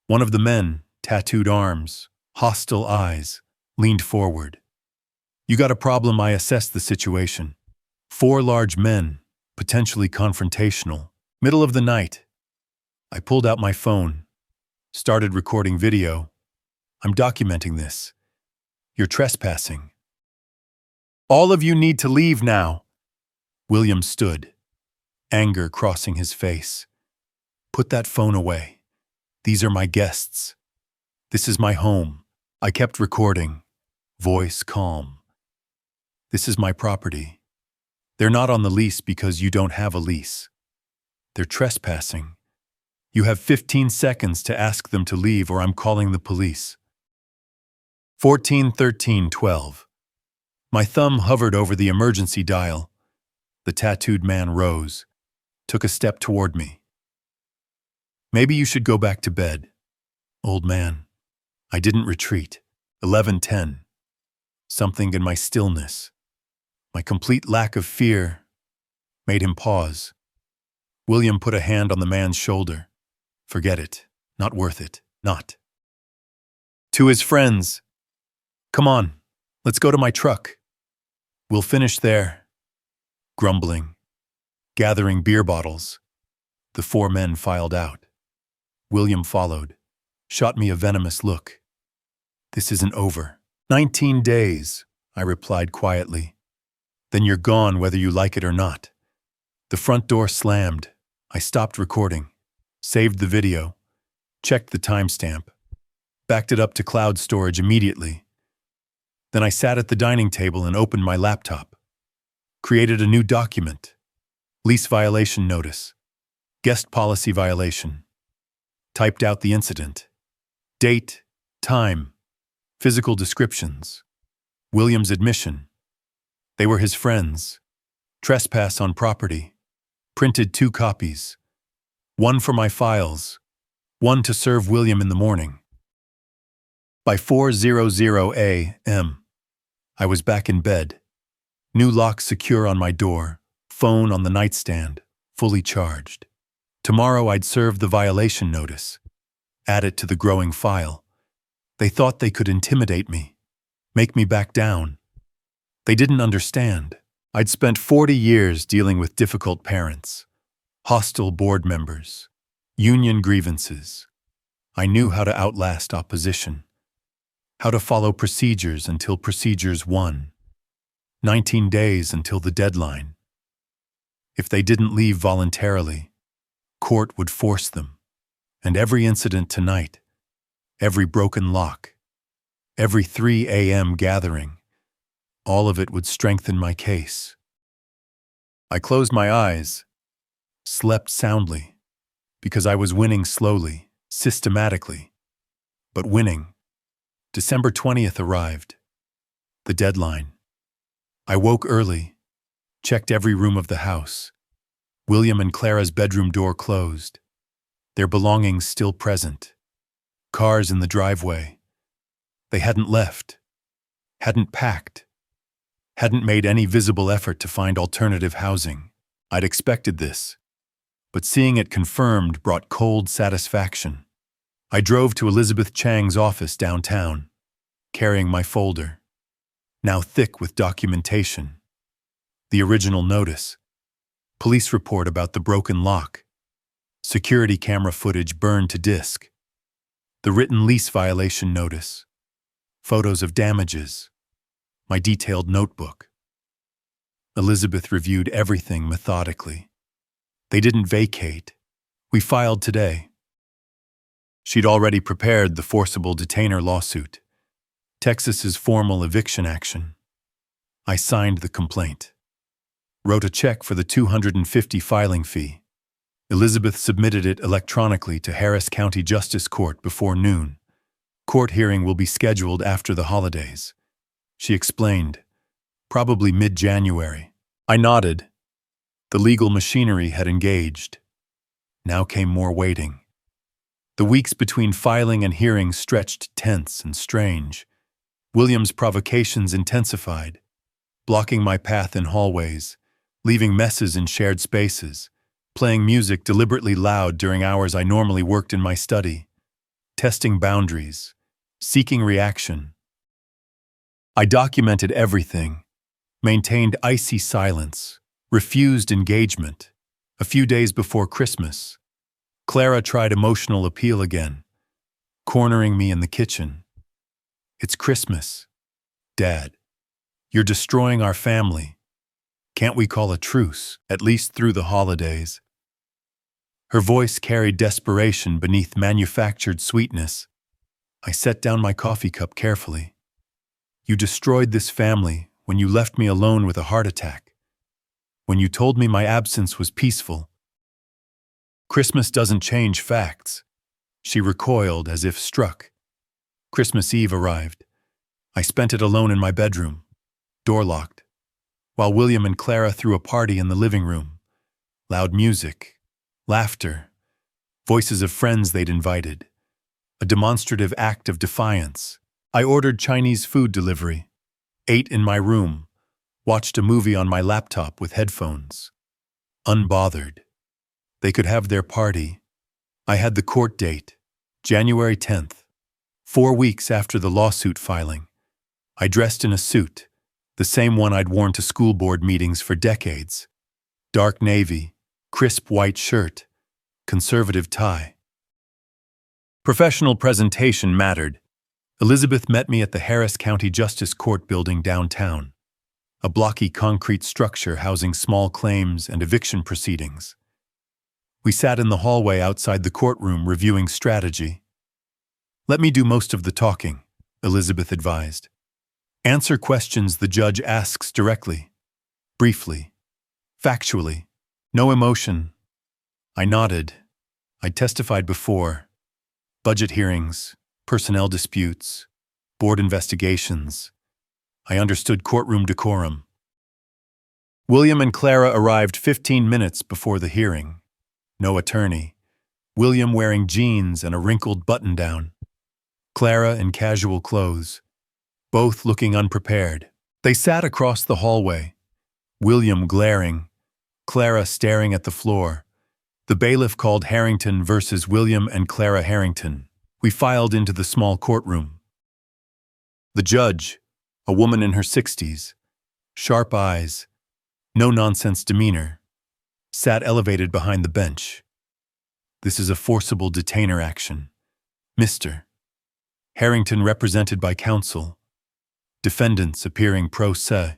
one of the men, tattooed arms, hostile eyes, leaned forward. You got a problem? I assessed the situation. 4 large men, potentially confrontational. Middle of the night. I pulled out my phone, started recording video. I'm documenting this. You're trespassing. All of you need to leave now. William stood, anger crossing his face. Put that phone away. These are my guests. This is my home. I kept recording, voice calm. This is my property. They're not on the lease because you don't have a lease. They're trespassing. You have 15 seconds to ask them to leave or I'm calling the police. 14, 13, 12. My thumb hovered over the emergency dial. The tattooed man rose, took a step toward me. Maybe you should go back to bed. Old man. I didn't retreat. 11:10. Something in my stillness, my complete lack of fear, made him pause. William put a hand on the man's shoulder. Forget it. Not worth it. Not. To his friends. Come on, let's go to my truck. We'll finish there. Grumbling, gathering beer bottles. The four men filed out. William followed, shot me a venomous look. This isn't over. 19 days, I replied quietly. Then you're gone whether you like it or not. The front door slammed. I stopped recording, saved the video, checked the timestamp, backed it up to cloud storage immediately. Then I sat at the dining table and opened my laptop, created a new document, lease violation notice, guest policy violation, typed out the incident, date, time, physical descriptions, William's admission. They were his friends. Trespass on property. Printed 2 copies. One for my files. One to serve William in the morning. By 4:00 a.m., I was back in bed. New lock secure on my door. Phone on the nightstand. Fully charged. Tomorrow I'd serve the violation notice. Add it to the growing file. They thought they could intimidate me. Make me back down. They didn't understand. I'd spent 40 years dealing with difficult parents, hostile board members, union grievances. I knew how to outlast opposition, how to follow procedures until procedures won. 19 days until the deadline. If they didn't leave voluntarily, court would force them. And every incident tonight, every broken lock, every 3 a.m. gathering, all of it would strengthen my case. I closed my eyes, slept soundly, because I was winning slowly, systematically, but winning. December 20th arrived. The deadline. I woke early, checked every room of the house. William and Clara's bedroom door closed, their belongings still present. Cars in the driveway. They hadn't left, hadn't packed, hadn't made any visible effort to find alternative housing. I'd expected this, but seeing it confirmed brought cold satisfaction. I drove to Elizabeth Chang's office downtown, carrying my folder, now thick with documentation. The original notice, police report about the broken lock, security camera footage burned to disk, the written lease violation notice, photos of damages, my detailed notebook. Elizabeth reviewed everything methodically. They didn't vacate. We filed today. She'd already prepared the forcible detainer lawsuit, Texas's formal eviction action. I signed the complaint, wrote a check for the $250 filing fee. Elizabeth submitted it electronically to Harris County Justice Court before noon. Court hearing will be scheduled after the holidays. She explained, probably mid-January. I nodded. The legal machinery had engaged. Now came more waiting. The weeks between filing and hearing stretched tense and strange. William's provocations intensified, blocking my path in hallways, leaving messes in shared spaces, playing music deliberately loud during hours I normally worked in my study, testing boundaries, seeking reaction. I documented everything, maintained icy silence, refused engagement. A few days before Christmas, Clara tried emotional appeal again, cornering me in the kitchen. It's Christmas, Dad. You're destroying our family. Can't we call a truce, at least through the holidays? Her voice carried desperation beneath manufactured sweetness. I set down my coffee cup carefully. You destroyed this family when you left me alone with a heart attack. When you told me my absence was peaceful. Christmas doesn't change facts. She recoiled as if struck. Christmas Eve arrived. I spent it alone in my bedroom, door locked, while William and Clara threw a party in the living room. Loud music, laughter, voices of friends they'd invited. A demonstrative act of defiance. I ordered Chinese food delivery, ate in my room, watched a movie on my laptop with headphones. Unbothered. They could have their party. I had the court date, January 10th, 4 weeks after the lawsuit filing. I dressed in a suit, the same one I'd worn to school board meetings for decades. Dark navy, crisp white shirt, conservative tie. Professional presentation mattered. Elizabeth met me at the Harris County Justice Court building downtown, a blocky concrete structure housing small claims and eviction proceedings. We sat in the hallway outside the courtroom reviewing strategy. "Let me do most of the talking," Elizabeth advised. "Answer questions the judge asks directly, briefly, factually, no emotion." I nodded. I'd testified before. Budget hearings, personnel disputes, board investigations. I understood courtroom decorum. William and Clara arrived 15 minutes before the hearing. No attorney. William wearing jeans and a wrinkled button-down. Clara in casual clothes, both looking unprepared. They sat across the hallway, William glaring, Clara staring at the floor. The bailiff called Harrington versus William and Clara Harrington. We filed into the small courtroom. The judge, a woman in her 60s, sharp eyes, no-nonsense demeanor, sat elevated behind the bench. "This is a forcible detainer action. Mr. Harrington represented by counsel. Defendants appearing pro se.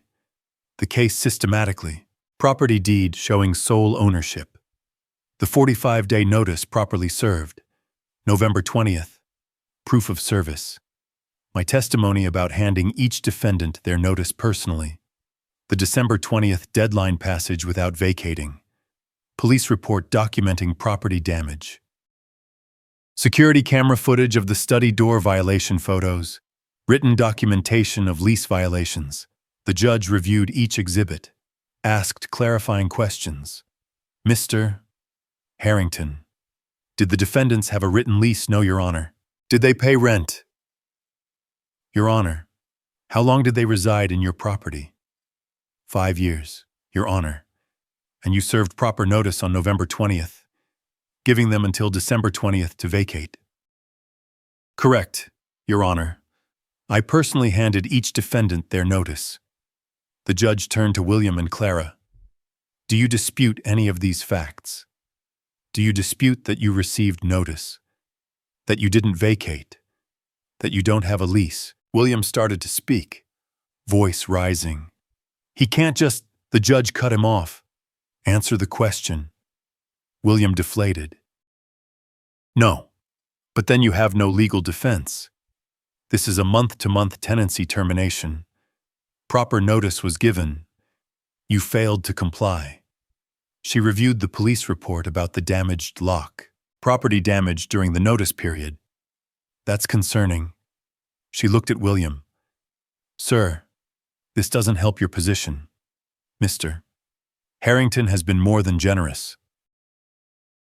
The case systematically. Property deed showing sole ownership. The 45-day notice properly served. November 20th. Proof of service. My testimony about handing each defendant their notice personally. The December 20th deadline passage without vacating. Police report documenting property damage. Security camera footage of the study door violation photos. Written documentation of lease violations. The judge reviewed each exhibit. Asked clarifying questions. "Mr. Harrington, did the defendants have a written lease, no, Your Honor? Did they pay rent? Your Honor, how long did they reside in your property? 5 years, Your Honor. And you served proper notice on November 20th, giving them until December 20th to vacate? Correct, Your Honor. I personally handed each defendant their notice." The judge turned to William and Clara. "Do you dispute any of these facts? Do you dispute that you received notice? That you didn't vacate? That you don't have a lease?" William started to speak, voice rising. "He can't just—" The judge cut him off. "Answer the question." William deflated. "No, but then you have no legal defense. This is a month-to-month tenancy termination. Proper notice was given. You failed to comply." She reviewed the police report about the damaged lock, property damage during the notice period. "That's concerning." She looked at William. "Sir, this doesn't help your position. Mr. Harrington has been more than generous.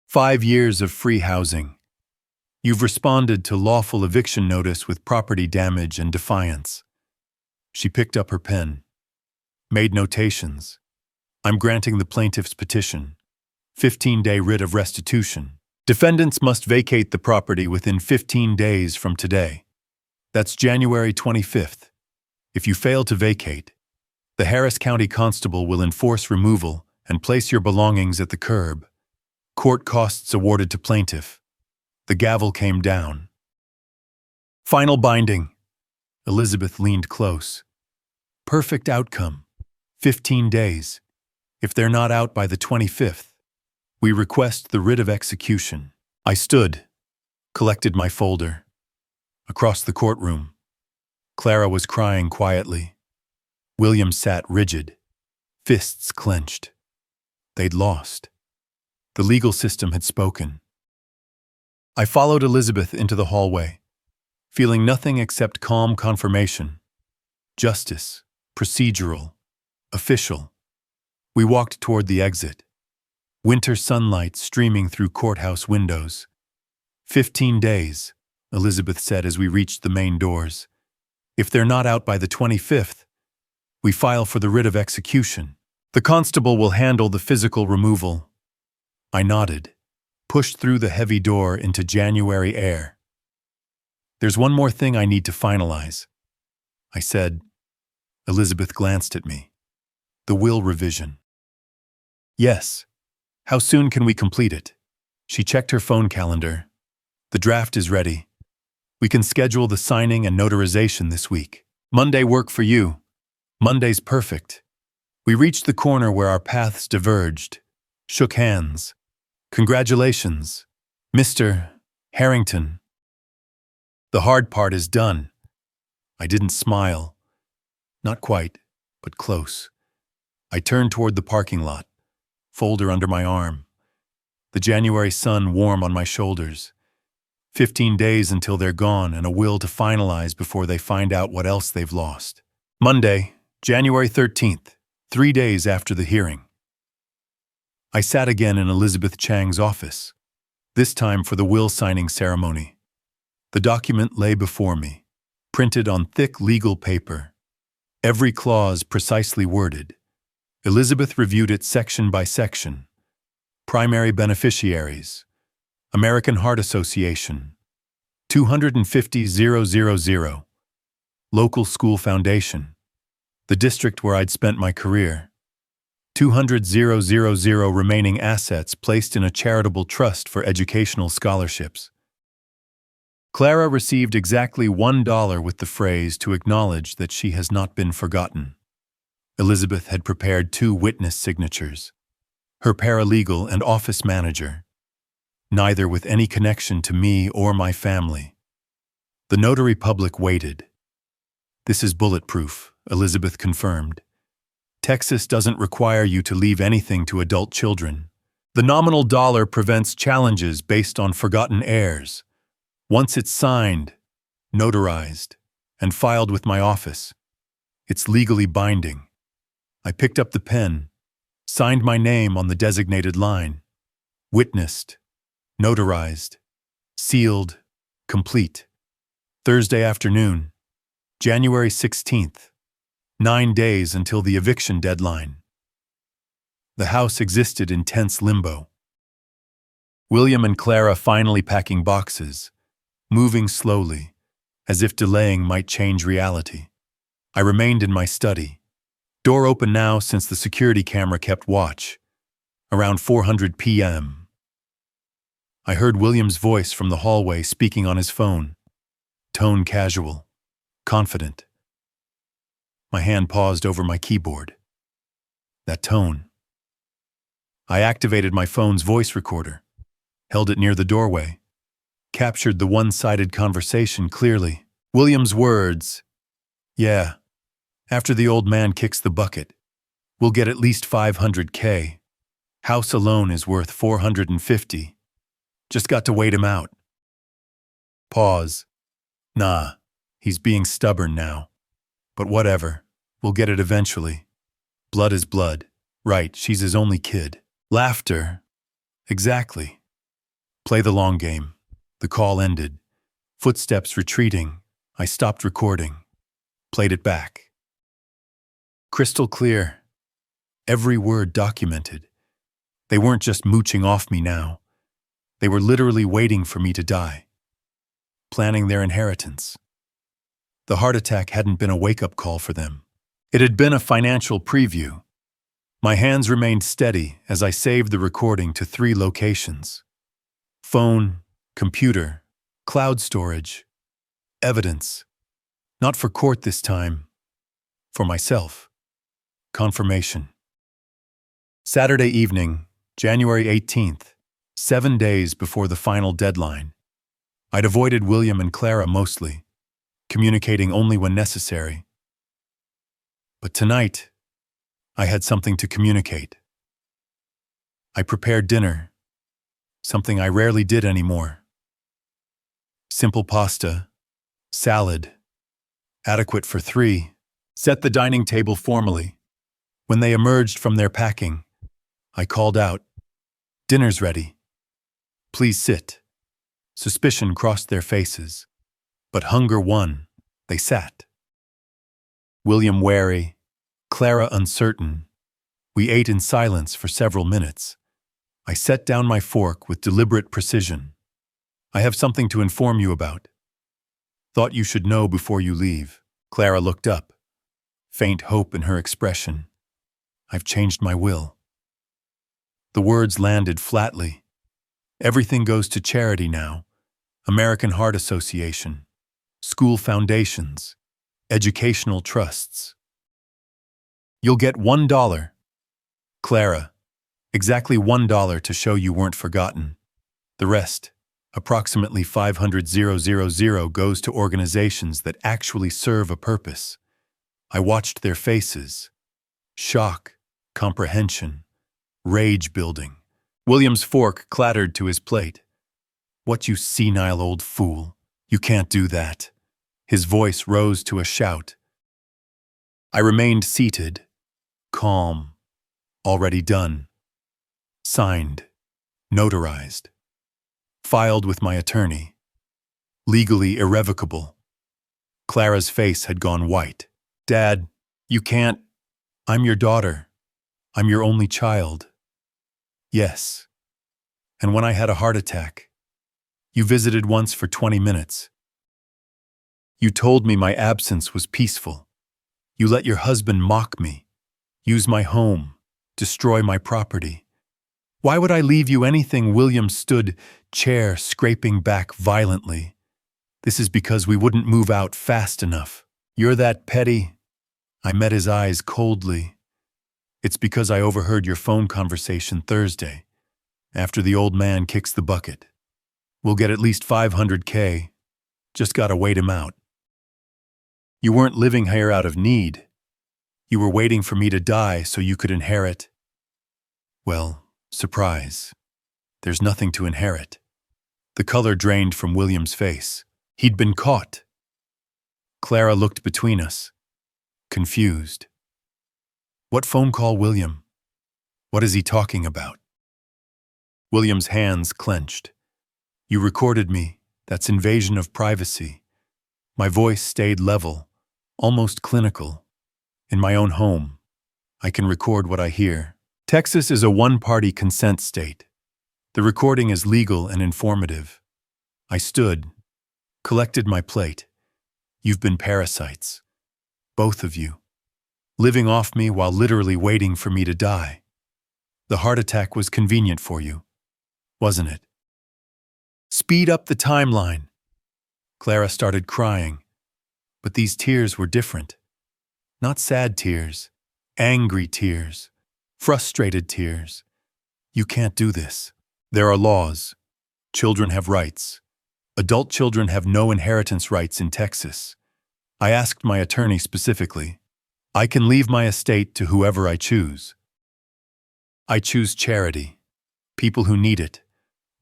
5 years of free housing. You've responded to lawful eviction notice with property damage and defiance." She picked up her pen, made notations. "I'm granting the plaintiff's petition. 15-day writ of restitution. Defendants must vacate the property within 15 days from today. That's January 25th. If you fail to vacate, the Harris County Constable will enforce removal and place your belongings at the curb. Court costs awarded to plaintiff." The gavel came down. "Final binding." Elizabeth leaned close. "Perfect outcome. 15 days. If they're not out by the 25th, we request the writ of execution." I stood, collected my folder. Across the courtroom, Clara was crying quietly. William sat rigid, fists clenched. They'd lost. The legal system had spoken. I followed Elizabeth into the hallway, feeling nothing except calm confirmation. Justice, procedural, official. We walked toward the exit. Winter sunlight streaming through courthouse windows. 15 days, Elizabeth said as we reached the main doors. If they're not out by the 25th, we file for the writ of execution. The constable will handle the physical removal. I nodded, pushed through the heavy door into January air. There's one more thing I need to finalize, I said. Elizabeth glanced at me. The will revision. Yes. How soon can we complete it? She checked her phone calendar. The draft is ready. We can schedule the signing and notarization this week. Monday work for you. Monday's perfect. We reached the corner where our paths diverged, shook hands. Congratulations, Mr. Harrington. The hard part is done. I didn't smile. Not quite, but close. I turned toward the parking lot, folder under my arm. The January sun warm on my shoulders. 15 days until they're gone and a will to finalize before they find out what else they've lost. Monday, January 13th, 3 days after the hearing. I sat again in Elizabeth Chang's office, this time for the will signing ceremony. The document lay before me, printed on thick legal paper, every clause precisely worded. Elizabeth reviewed it section by section. Primary beneficiaries, American Heart Association, 250,000, local school foundation, the district where I'd spent my career, 200,000 remaining assets placed in a charitable trust for educational scholarships. Clara received exactly $1 with the phrase to acknowledge that she has not been forgotten. Elizabeth had prepared 2 witness signatures, her paralegal and office manager, neither with any connection to me or my family. The notary public waited. This is bulletproof, Elizabeth confirmed. Texas doesn't require you to leave anything to adult children. The nominal dollar prevents challenges based on forgotten heirs. Once it's signed, notarized, and filed with my office, it's legally binding. I picked up the pen, signed my name on the designated line, witnessed, notarized, sealed, complete. Thursday afternoon, January 16th, 9 days until the eviction deadline. The house existed in tense limbo. William and Clara finally packing boxes, moving slowly, as if delaying might change reality. I remained in my study. Door open now since the security camera kept watch. Around 4:00 p.m. I heard William's voice from the hallway speaking on his phone. Tone casual, confident. My hand paused over my keyboard. That tone. I activated my phone's voice recorder, held it near the doorway, captured the one-sided conversation clearly. William's words, "Yeah, after the old man kicks the bucket, we'll get at least $500K. House alone is worth $450. Just got to wait him out." Pause. Nah, he's being stubborn now. But whatever, we'll get it eventually. Blood is blood. Right, she's his only kid. Laughter. Exactly. Play the long game. The call ended. Footsteps retreating. I stopped recording. Played it back. Crystal clear. Every word documented. They weren't just mooching off me now. They were literally waiting for me to die. Planning their inheritance. The heart attack hadn't been a wake-up call for them. It had been a financial preview. My hands remained steady as I saved the recording to 3 locations. Phone, computer, cloud storage, evidence. Not for court this time. For myself. Confirmation. Saturday evening, January 18th, 7 days before the final deadline. I'd avoided William and Clara mostly, communicating only when necessary. But tonight, I had something to communicate. I prepared dinner, something I rarely did anymore. Simple pasta, salad, adequate for 3, set the dining table formally. When they emerged from their packing, I called out, "Dinner's ready. Please sit." Suspicion crossed their faces, but hunger won. They sat. William wary, Clara uncertain. We ate in silence for several minutes. I set down my fork with deliberate precision. "I have something to inform you about. Thought you should know before you leave." Clara looked up, faint hope in her expression. "I've changed my will." The words landed flatly. "Everything goes to charity now. American Heart Association, school foundations, educational trusts. You'll get $1. Clara, exactly $1 to show you weren't forgotten. The rest, approximately $500,000, goes to organizations that actually serve a purpose." I watched their faces. Shock, comprehension, rage building. William's fork clattered to his plate. "What, you senile old fool? You can't do that." His voice rose to a shout. I remained seated, calm, already done. Signed, notarized, filed with my attorney. Legally irrevocable. Clara's face had gone white. "Dad, you can't. I'm your daughter. I'm your only child." "Yes. And when I had a heart attack, you visited once for 20 minutes. You told me my absence was peaceful. You let your husband mock me, use my home, destroy my property. Why would I leave you anything?" William stood, chair scraping back violently. "This is because we wouldn't move out fast enough. You're that petty." I met his eyes coldly. "It's because I overheard your phone conversation Thursday, after the old man kicks the bucket. We'll get at least $500K. Just gotta wait him out. You weren't living here out of need. You were waiting for me to die so you could inherit." Well, surprise. There's nothing to inherit. The color drained from William's face. He'd been caught. Clara looked between us, confused. "What phone call, William? What is he talking about?" William's hands clenched. "You recorded me. That's invasion of privacy." My voice stayed level, almost clinical. "In my own home, I can record what I hear. Texas is a one-party consent state. The recording is legal and informative." I stood, collected my plate. "You've been parasites. Both of you. Living off me while literally waiting for me to die. The heart attack was convenient for you, wasn't it? Speed up the timeline." Clara started crying, but these tears were different. Not sad tears, angry tears, frustrated tears. "You can't do this. There are laws. Children have rights. Adult children have no inheritance rights in Texas. I asked my attorney specifically. I can leave my estate to whoever I choose. I choose charity, people who need it,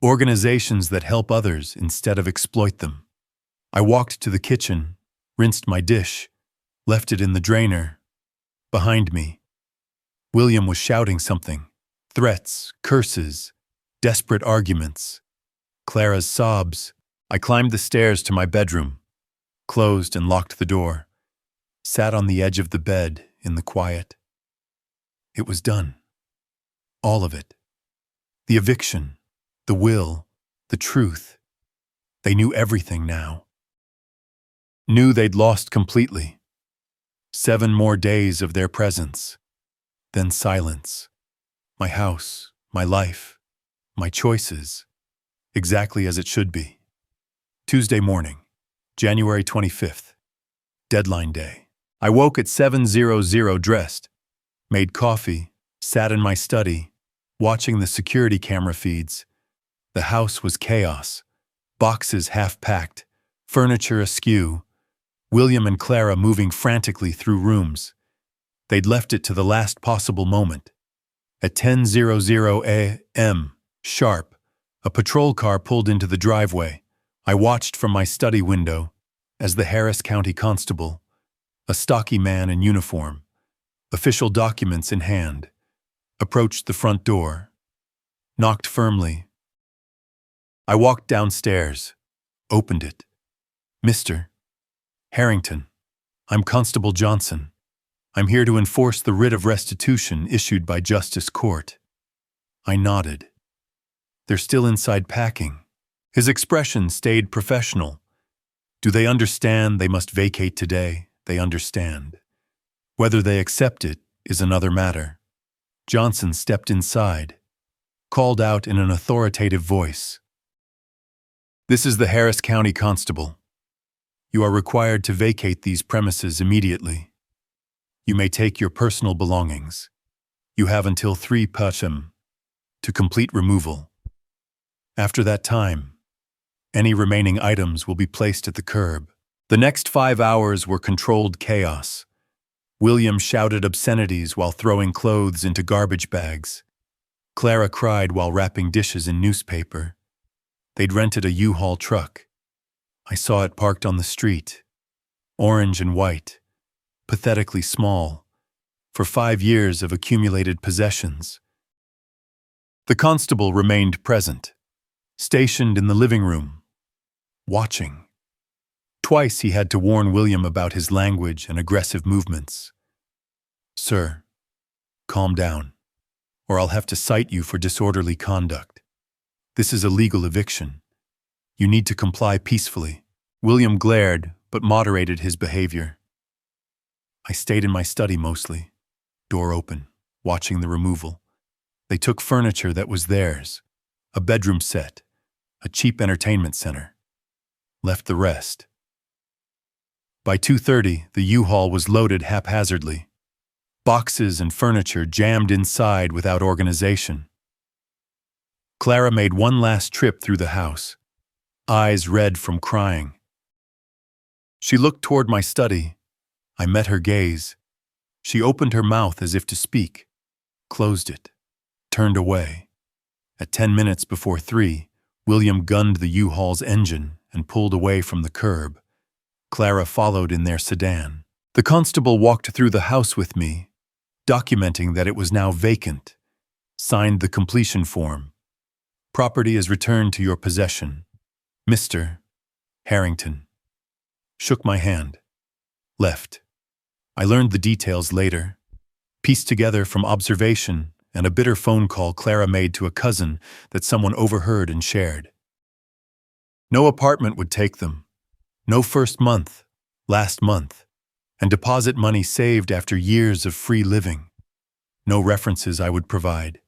organizations that help others instead of exploit them." I walked to the kitchen, rinsed my dish, left it in the drainer. Behind me, William was shouting something. Threats, curses, desperate arguments. Clara's sobs. I climbed the stairs to my bedroom, closed and locked the door, sat on the edge of the bed in the quiet. It was done. All of it. The eviction, the will, the truth. They knew everything now. Knew they'd lost completely. 7 more days of their presence. Then silence. My house, my life, my choices. Exactly as it should be. Tuesday morning, January 25th. Deadline day. I woke at 7:00 dressed, made coffee, sat in my study, watching the security camera feeds. The house was chaos. Boxes half-packed, furniture askew, William and Clara moving frantically through rooms. They'd left it to the last possible moment. At 10:00 a.m. sharp, a patrol car pulled into the driveway. I watched from my study window as the Harris County Constable, a stocky man in uniform, official documents in hand, approached the front door, knocked firmly. I walked downstairs, opened it. "Mr. Harrington, I'm Constable Johnson. I'm here to enforce the writ of restitution issued by Justice Court." I nodded. "They're still inside packing." His expression stayed professional. "Do they understand they must vacate today?" "They understand. Whether they accept it is another matter." Johnson stepped inside, called out in an authoritative voice, "This is the Harris County Constable. You are required to vacate these premises immediately. You may take your personal belongings. You have until 3 p.m. to complete removal. After that time, any remaining items will be placed at the curb." The next 5 hours were controlled chaos. William shouted obscenities while throwing clothes into garbage bags. Clara cried while wrapping dishes in newspaper. They'd rented a U-Haul truck. I saw it parked on the street, orange and white, pathetically small, for 5 years of accumulated possessions. The constable remained present, stationed in the living room, watching. Twice he had to warn William about his language and aggressive movements. "Sir, calm down, or I'll have to cite you for disorderly conduct. This is a legal eviction. You need to comply peacefully." William glared, but moderated his behavior. I stayed in my study mostly, door open, watching the removal. They took furniture that was theirs, a bedroom set, a cheap entertainment center. Left the rest. By 2:30, the U-Haul was loaded haphazardly. Boxes and furniture jammed inside without organization. Clara made one last trip through the house, eyes red from crying. She looked toward my study. I met her gaze. She opened her mouth as if to speak, closed it, turned away. At 10 minutes before 3, William gunned the U-Haul's engine and pulled away from the curb. Clara followed in their sedan. The constable walked through the house with me, documenting that it was now vacant, signed the completion form. "Property is returned to your possession, Mr. Harrington." Shook my hand. Left. I learned the details later, pieced together from observation and a bitter phone call Clara made to a cousin that someone overheard and shared. No apartment would take them. No first month, last month, and deposit money saved after years of free living. No references I would provide.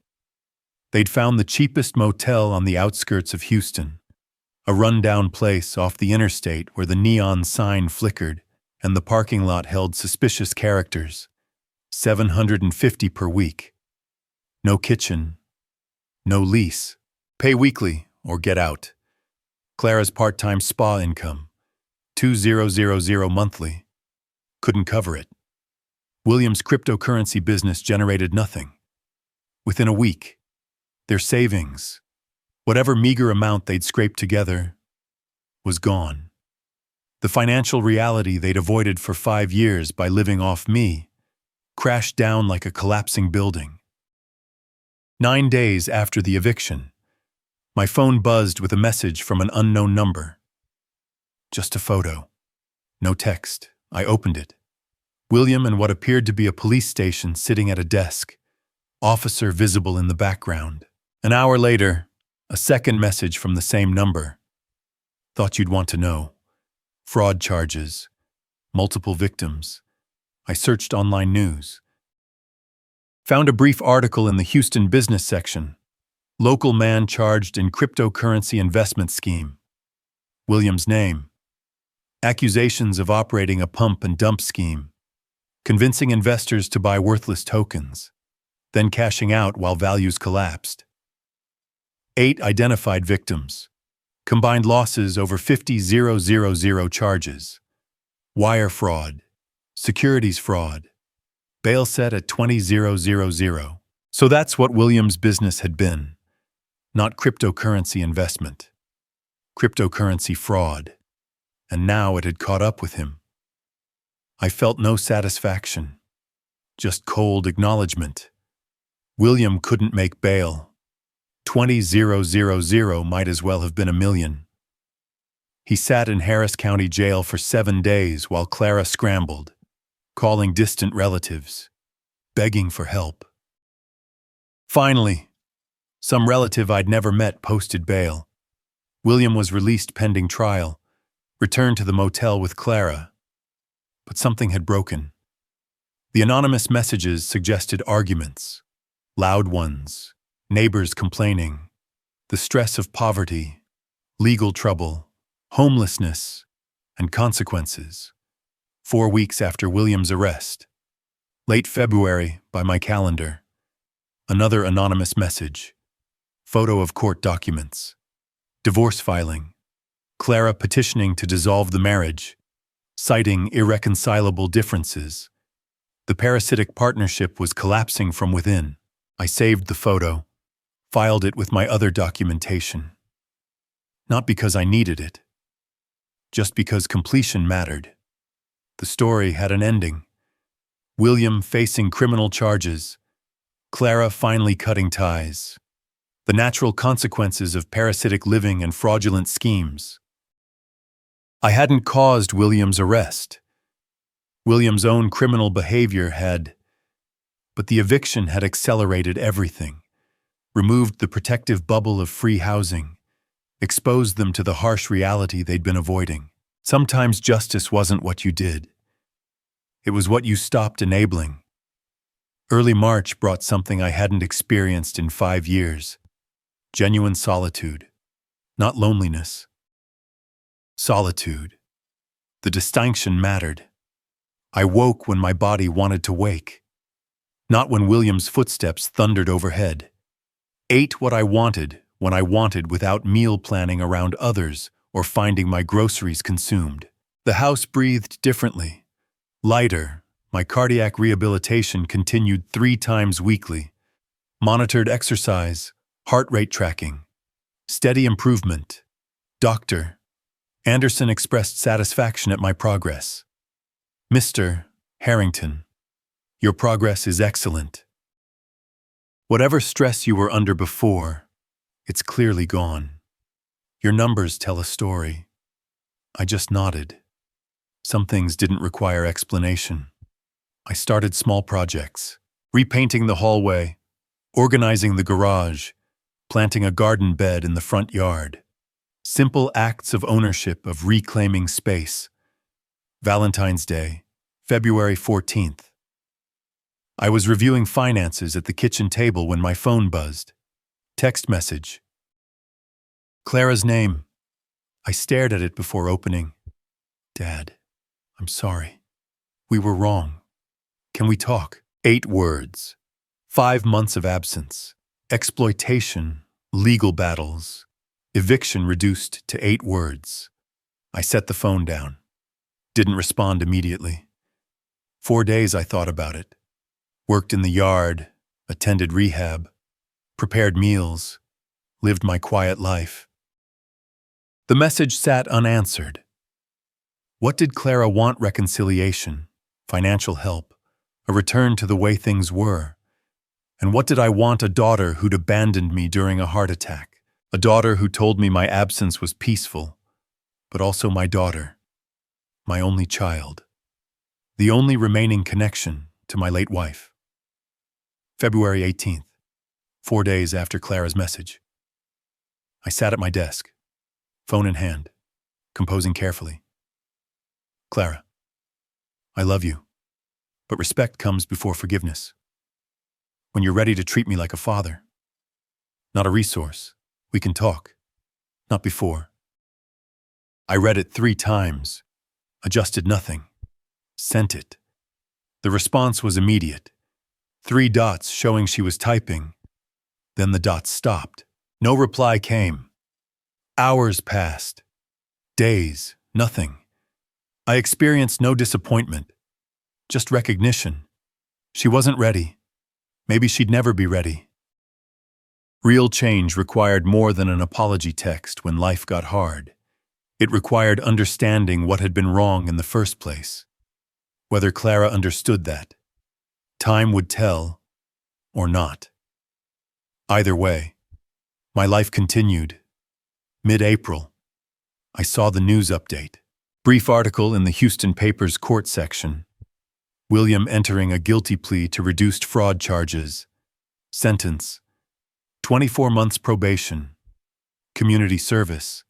They'd found the cheapest motel on the outskirts of Houston, a run-down place off the interstate where the neon sign flickered and the parking lot held suspicious characters. $750 per week. No kitchen. No lease. Pay weekly or get out. Clara's part-time spa income. $2,000 monthly. Couldn't cover it. William's cryptocurrency business generated nothing. Within a week, their savings, whatever meager amount they'd scraped together, was gone. The financial reality they'd avoided for 5 years by living off me crashed down like a collapsing building. 9 days after the eviction, my phone buzzed with a message from an unknown number. Just a photo. No text. I opened it. William and what appeared to be a police station sitting at a desk. Officer visible in the background. An hour later, a second message from the same number. Thought you'd want to know. Fraud charges. Multiple victims. I searched online news. Found a brief article in the Houston business section. Local man charged in cryptocurrency investment scheme. William's name. Accusations of operating a pump and dump scheme. Convincing investors to buy worthless tokens, then cashing out while values collapsed. 8 identified victims. Combined losses over 50,000 charges. Wire fraud. Securities fraud. Bail set at 20,000. So that's what William's business had been. Not cryptocurrency investment. Cryptocurrency fraud. And now it had caught up with him. I felt no satisfaction. Just cold acknowledgement. William couldn't make bail. 20,000 might as well have been a million. He sat in Harris County Jail for 7 days while Clara scrambled, calling distant relatives, begging for help. Finally, some relative I'd never met posted bail. William was released pending trial, returned to the motel with Clara. But something had broken. The anonymous messages suggested arguments, loud ones, neighbors complaining, the stress of poverty, legal trouble, homelessness, and consequences. 4 weeks after William's arrest, late February by my calendar, another anonymous message, photo of court documents, divorce filing, Clara petitioning to dissolve the marriage, citing irreconcilable differences. The parasitic partnership was collapsing from within. I saved the photo, filed it with my other documentation. Not because I needed it, just because completion mattered. The story had an ending. William facing criminal charges, Clara finally cutting ties. The natural consequences of parasitic living and fraudulent schemes. I hadn't caused William's arrest. William's own criminal behavior had, but the eviction had accelerated everything, removed the protective bubble of free housing, exposed them to the harsh reality they'd been avoiding. Sometimes justice wasn't what you did. It was what you stopped enabling. Early March brought something I hadn't experienced in 5 years. Genuine solitude, not loneliness. Solitude. The distinction mattered. I woke when my body wanted to wake, not when William's footsteps thundered overhead. Ate what I wanted when I wanted without meal planning around others or finding my groceries consumed. The house breathed differently, lighter. My cardiac rehabilitation continued 3 times weekly. Monitored exercise, heart rate tracking, steady improvement. Doctor Anderson expressed satisfaction at my progress. Mr. Harrington, your progress is excellent. Whatever stress you were under before, it's clearly gone. Your numbers tell a story. I just nodded. Some things didn't require explanation. I started small projects, repainting the hallway, organizing the garage, planting a garden bed in the front yard. Simple acts of ownership, of reclaiming space. Valentine's Day, February 14th. I was reviewing finances at the kitchen table when my phone buzzed. Text message. Clara's name. I stared at it before opening. Dad, I'm sorry. We were wrong. Can we talk? 8 words. 5 months of absence. Exploitation. Legal battles. Eviction reduced to 8 words. I set the phone down. Didn't respond immediately. 4 days I thought about it. Worked in the yard, attended rehab, prepared meals, lived my quiet life. The message sat unanswered. What did Clara want? Reconciliation, financial help, a return to the way things were. And what did I want? A daughter who'd abandoned me during a heart attack. A daughter who told me my absence was peaceful, but also my daughter, my only child, the only remaining connection to my late wife. February 18th, 4 days after Clara's message. I sat at my desk, phone in hand, composing carefully. Clara, I love you, but respect comes before forgiveness. When you're ready to treat me like a father, not a resource, we can talk. Not before. I read it 3 times, adjusted nothing, sent it. The response was immediate. 3 dots showing she was typing. Then the dots stopped. No reply came. Hours passed. Days, nothing. I experienced no disappointment, just recognition. She wasn't ready. Maybe she'd never be ready. Real change required more than an apology text when life got hard. It required understanding what had been wrong in the first place. Whether Clara understood that, time would tell, or not. Either way, my life continued. Mid-April, I saw the news update. Brief article in the Houston paper's court section. William entering a guilty plea to reduced fraud charges. Sentence: 24 months probation. Community service.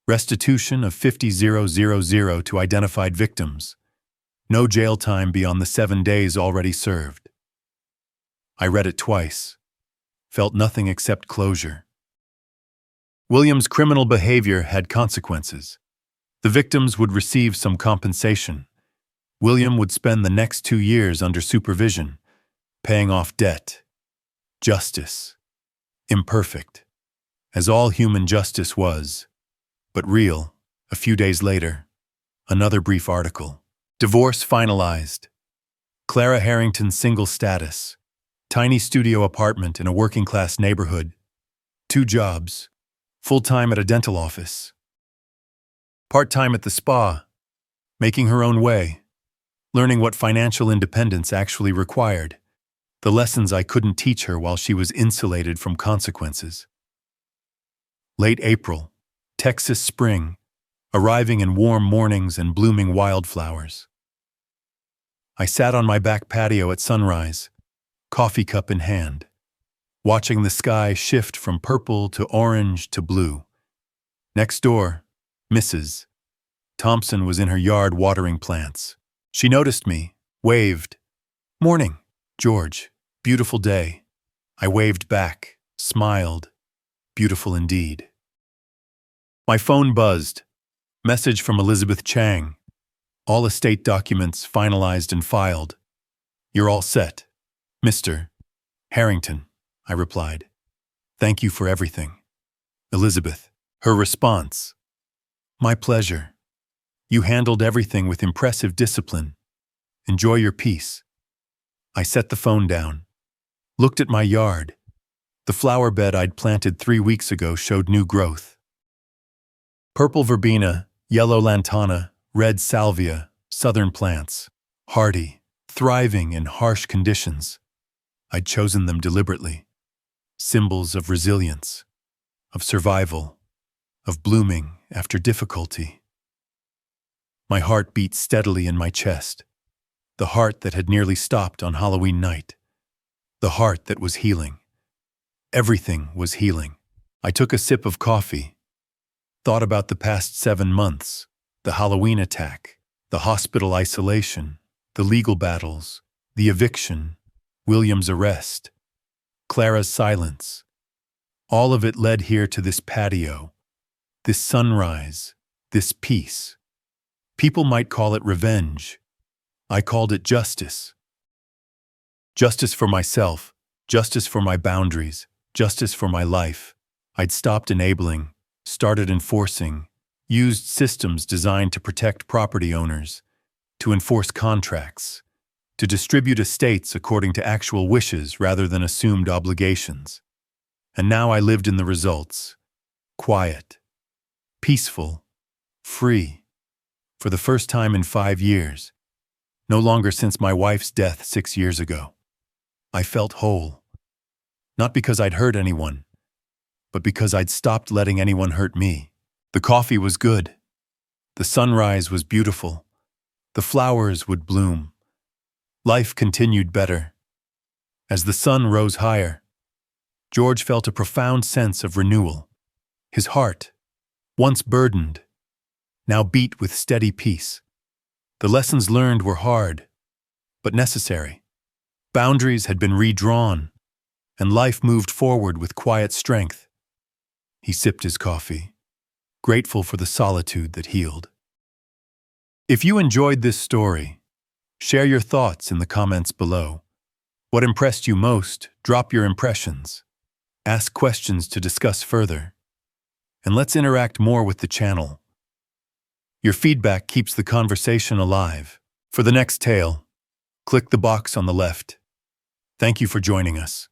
Restitution of $50,000 to identified victims. No jail time beyond the 7 days already served. I read it twice. Felt nothing except closure. William's criminal behavior had consequences. The victims would receive some compensation. William would spend the next 2 years under supervision, paying off debt. Justice. Imperfect, as all human justice was, but real. A few days later, another brief article. Divorce finalized. Clara Harrington's single status. Tiny studio apartment in a working-class neighborhood. 2 jobs. Full-time at a dental office. Part-time at the spa. Making her own way. Learning what financial independence actually required. The lessons I couldn't teach her while she was insulated from consequences. Late April. Texas spring. Arriving in warm mornings and blooming wildflowers. I sat on my back patio at sunrise, coffee cup in hand, watching the sky shift from purple to orange to blue. Next door, Mrs. Thompson was in her yard watering plants. She noticed me, waved. "Morning, George. Beautiful day." I waved back, smiled. Beautiful indeed. My phone buzzed. Message from Elizabeth Chang. All estate documents finalized and filed. "You're all set, Mr. Harrington," I replied. "Thank you for everything." Elizabeth. Her response. "My pleasure. You handled everything with impressive discipline. Enjoy your peace." I set the phone down. Looked at my yard. The flower bed I'd planted 3 weeks ago showed new growth. Purple verbena, yellow lantana, red salvia, southern plants. Hardy, thriving in harsh conditions. I'd chosen them deliberately. Symbols of resilience, of survival, of blooming after difficulty. My heart beat steadily in my chest. The heart that had nearly stopped on Halloween night. The heart that was healing. Everything was healing. I took a sip of coffee. Thought about the past 7 months, the Halloween attack, the hospital isolation, the legal battles, the eviction, William's arrest, Clara's silence. All of it led here to this patio, this sunrise, this peace. People might call it revenge. I called it justice. Justice for myself, justice for my boundaries, justice for my life. I'd stopped enabling, started enforcing, used systems designed to protect property owners, to enforce contracts, to distribute estates according to actual wishes rather than assumed obligations. And now I lived in the results. Quiet, peaceful, free, for the first time in 5 years, no longer since my wife's death 6 years ago. I felt whole, not because I'd hurt anyone, but because I'd stopped letting anyone hurt me. The coffee was good. The sunrise was beautiful. The flowers would bloom. Life continued better. As the sun rose higher, George felt a profound sense of renewal. His heart, once burdened, now beat with steady peace. The lessons learned were hard, but necessary. Boundaries had been redrawn, and life moved forward with quiet strength. He sipped his coffee, grateful for the solitude that healed. If you enjoyed this story, share your thoughts in the comments below. What impressed you most? Drop your impressions. Ask questions to discuss further. and let's interact more with the channel. Your feedback keeps the conversation alive. For the next tale, click the box on the left. Thank you for joining us.